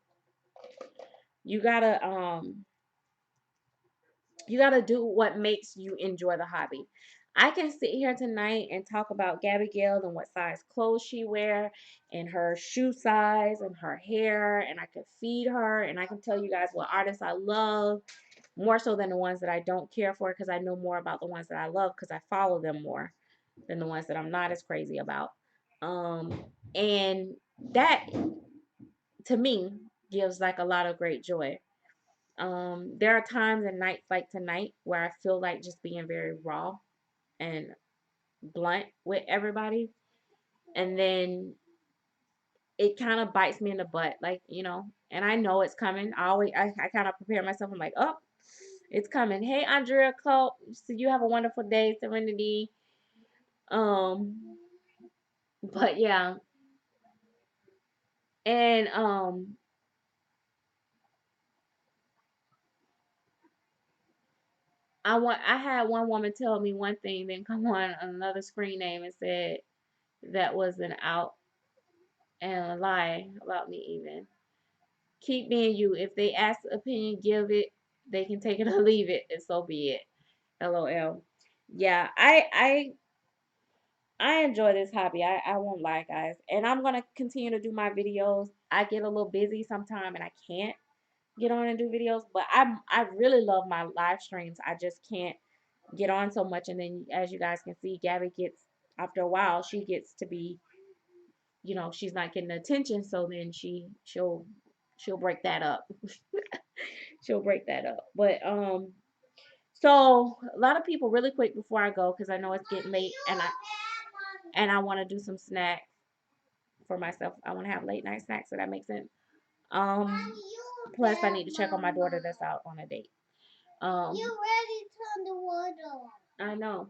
You gotta um you gotta do what makes you enjoy the hobby. I can sit here tonight and talk about Gabby Gale and what size clothes she wear and her shoe size and her hair, and I can feed her, and I can tell you guys what artists I love more so than the ones that I don't care for, because I know more about the ones that I love because I follow them more than the ones that I'm not as crazy about. And that to me gives like a lot of great joy. There are times and nights like tonight where I feel like just being very raw and blunt with everybody, and then it kind of bites me in the butt, like and I know it's coming. I kind of prepare myself. I'm like, oh, it's coming. Hey, Andrea Cole, so you have a wonderful day, Serenity. Um, but yeah, and I had one woman tell me one thing, then come on another screen name and said that was an out and a lie about me even. Keep being you. If they ask opinion, give it. They can take it or leave it, and so be it. LOL. Yeah, I enjoy this hobby. I won't lie, guys. And I'm gonna continue to do my videos. I get a little busy sometime and I can't get on and do videos, but I really love my live streams. I just can't get on so much, and then as you guys can see, Gabby gets after a while she gets to be, she's not getting the attention, so then she'll break that up. She'll break that up. But So a lot of people, really quick before I go, because I know it's getting late, and I want to do some snacks for myself. I want to have late night snacks, so that makes sense. Um, Plus I need to check on my daughter that's out on a date. You already turned the water on. I know.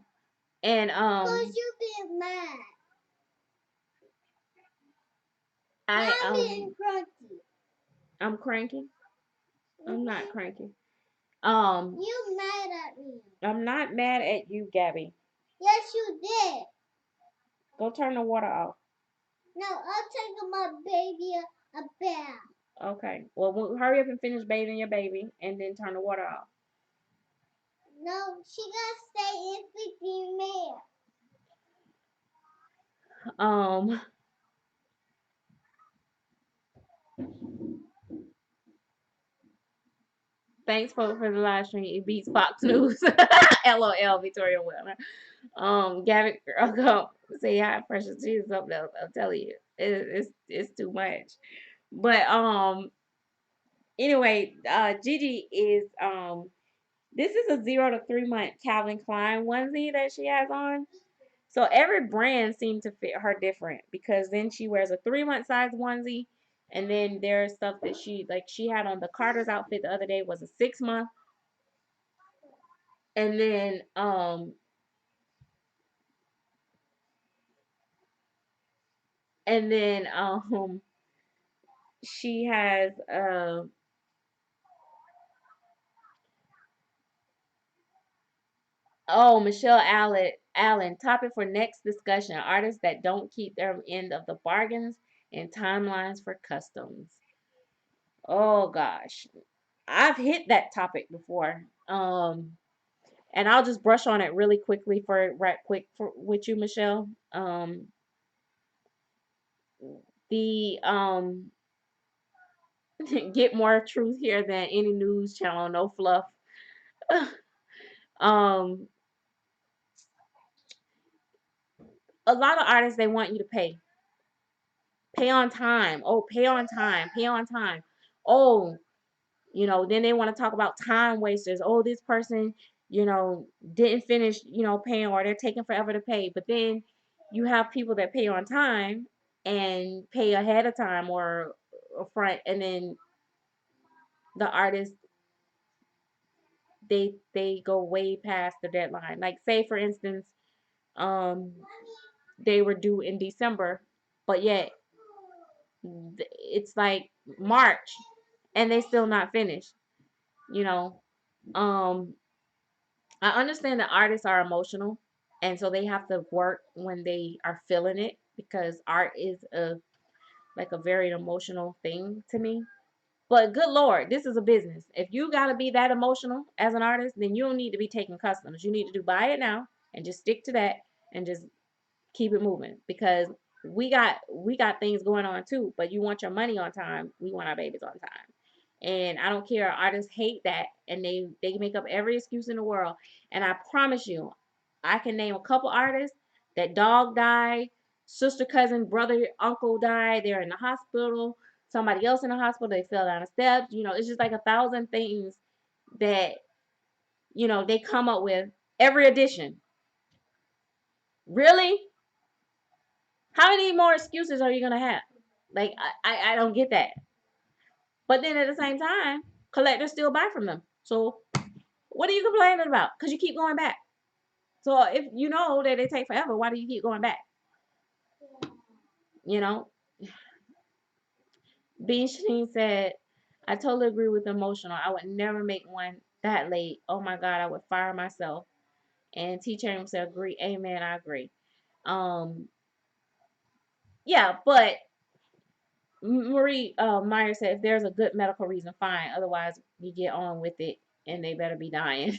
And Cause you being mad. I'm being cranky. I'm cranky. I'm not cranky. You mad at me. I'm not mad at you, Gabby. Yes, you did. Go turn the water off. No, I'll take my baby a bath. Okay. Well, hurry up and finish bathing your baby, and then turn the water off. No, she gotta stay in 15 minutes. Thanks for the live stream. It beats Fox News. LOL, Victoria Wilner. Gabby, girl, go say hi, precious Jesus up there. I'm telling you, it's too much. But anyway, Gigi is this is a 0 to 3 month Calvin Klein onesie that she has on. So every brand seemed to fit her different, because then she wears a 3 month size onesie, and then there's stuff that she had on. The Carter's outfit the other day was a 6 month, and then and then she has oh, Michelle Allen, topic for next discussion: artists that don't keep their end of the bargains and timelines for customs. Oh gosh, I've hit that topic before. And I'll just brush on it really quickly for right quick for with you, Michelle. The get more truth here than any news channel, no fluff. um, a lot of artists, they want you to pay on time. Oh, pay on time, pay on time. Oh, then they want to talk about time wasters. Oh, this person, didn't finish, paying, or they're taking forever to pay. But then you have people that pay on time and pay ahead of time or front, and then the artists, they go way past the deadline. Like, say for instance, um they were due in December, but yet it's like March and they still not finished, you know. Um I understand that artists are emotional, and so they have to work when they are feeling it, because art is a very emotional thing to me. But good Lord, this is a business. If you gotta be that emotional as an artist, then you don't need to be taking customs. You need to do buy it now and just stick to that and just keep it moving, because we got things going on too. But you want your money on time, we want our babies on time. And I don't care, artists hate that, and they make up every excuse in the world. And I promise you, I can name a couple artists that dog died, sister, cousin, brother, uncle died, they're in the hospital, somebody else in the hospital, they fell down the steps. It's just like 1,000 things that they come up with every edition. Really? How many more excuses are you gonna have? Like, I don't get that. But then at the same time, collectors still buy from them. So what are you complaining about? Because you keep going back. So if you know that they take forever, why do you keep going back? You know? Bean Sheen said, I totally agree with emotional. I would never make one that late. Oh my God, I would fire myself. And T Chain said, agree. Amen, I agree. Um, yeah, but Marie Meyer said, if there's a good medical reason, fine. Otherwise, you get on with it, and they better be dying.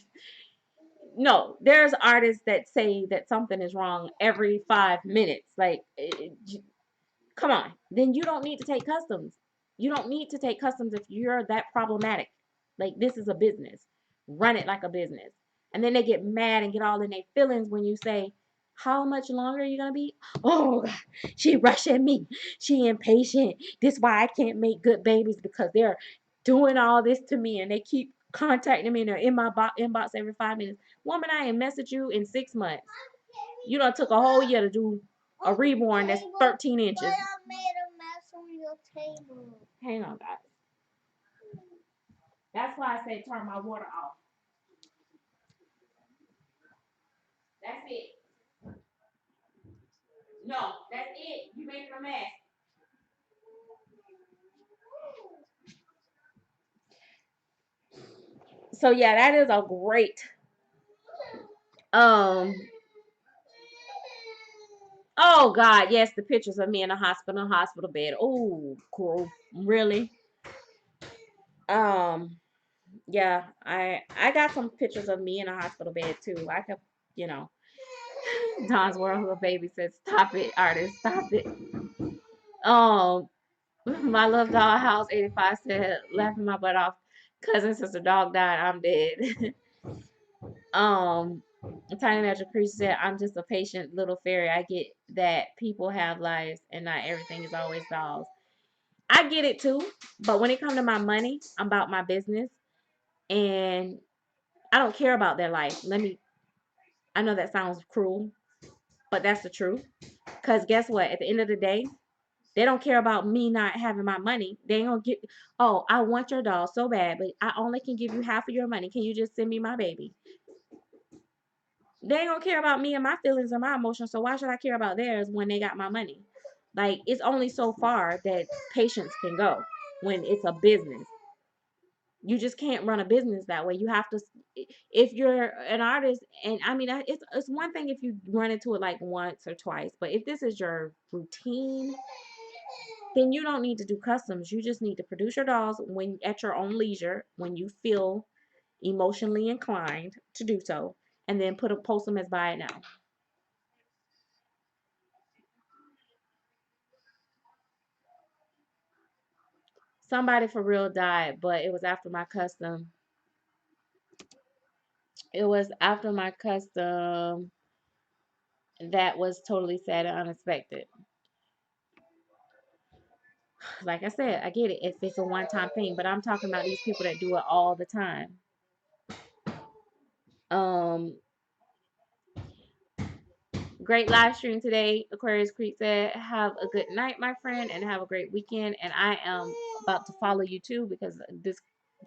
No, there's artists that say that something is wrong every 5 minutes. Like, come on. Then you don't need to take customs. You don't need to take customs if you're that problematic. Like, this is a business. Run it like a business. And then they get mad and get all in their feelings when you say, how much longer are you gonna be? Oh God, she rushing me. She impatient. This why I can't make good babies, because they're doing all this to me, and they keep contacting me. They're in my inbox every 5 minutes. Woman, I ain't messaged you in 6 months. You done took a whole year to do a reborn that's 13 inches. But I made a mess on your table. Hang on, guys. That's why I say turn my water off. That's it. No, that's it. You making a mess. So yeah, that is a great oh God, yes, the pictures of me in a hospital bed. Oh, cool. Really? Um, yeah, I got some pictures of me in a hospital bed too. I could, you know, Don's World Little Baby said, "Stop it, artist, stop it." Um, my love doll house 85 said, "Laughing my butt off. Cousin since the dog died, I'm dead." um, Tiny Magic Creature said, "I'm just a patient little fairy. I get that people have lives and not everything is always dolls." I get it too, but when it comes to my money, I'm about my business, and I don't care about their life. I know that sounds cruel, but that's the truth. Because guess what? At the end of the day, they don't care about me not having my money. They ain't gonna get, oh, I want your doll so bad, but I only can give you half of your money. Can you just send me my baby? They ain't gonna care about me and my feelings and my emotions, so why should I care about theirs when they got my money? Like, it's only so far that patience can go when it's a business. You just can't run a business that way. You have to, if you're an artist, and I mean, it's one thing if you run into it like once or twice, but if this is your routine, then you don't need to do customs. You just need to produce your dolls when at your own leisure, when you feel emotionally inclined to do so, and then post them as buy it now. Somebody for real died, but it was after my custom. It was after my custom that was totally sad and unexpected. Like I said, I get it if it's a one-time thing, but I'm talking about these people that do it all the time. Um, Great live stream today. Aquarius Creek said, "Have a good night, my friend, and have a great weekend." And I am about to follow you too because this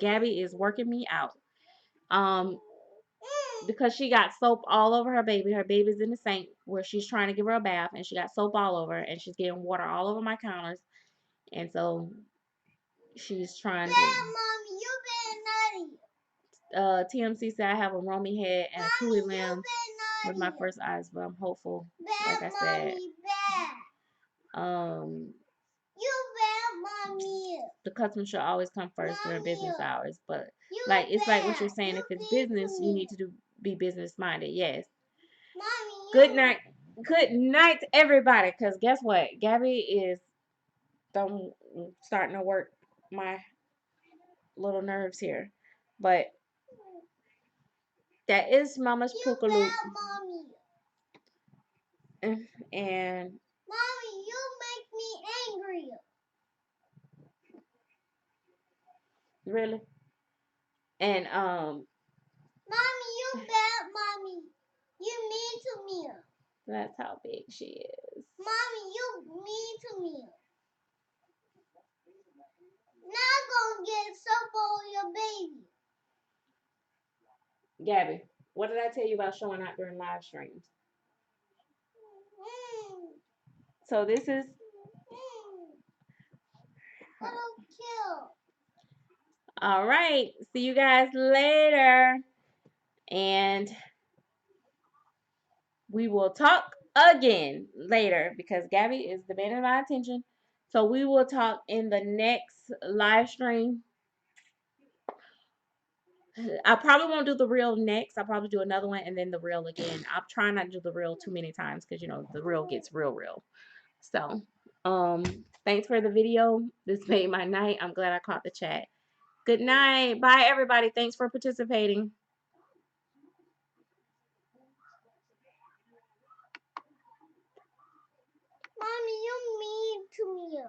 Gabby is working me out. Um, because she got soap all over her baby. Her baby's in the sink where she's trying to give her a bath, and she got soap all over, and she's getting water all over my counters, and so she's trying to. Mommy, you been naughty. TMC said, "I have a roamy head and a coolie limb with my first eyes, but I'm hopeful." Like I said, you bad, mommy. the customer should always come first during business hours. But like it's like what you're saying, if it's business, you need to be business minded. Yes. Mommy, good night. Good night, everybody. Cause guess what? Gabby is starting to work my little nerves here. But that is Mama's Pookaloo. And Mommy, you make me angry. really. And Mommy, you bad, mommy. You mean to me. That's how big she is. Mommy, you mean to me. Not gonna get soap on your baby. Gabby, what did I tell you about showing out during live streams? So this is. Kill. All right. See you guys later. And we will talk again later because Gabby is demanding my attention. So we will talk in the next live stream. I probably won't do the reel next. I'll probably do another one and then the reel again. I'm trying not to do the reel too many times because the reel gets real. So thanks for the video. This made my night. I'm glad I caught the chat. Good night. Bye everybody. Thanks for participating. Mommy, you mean to me.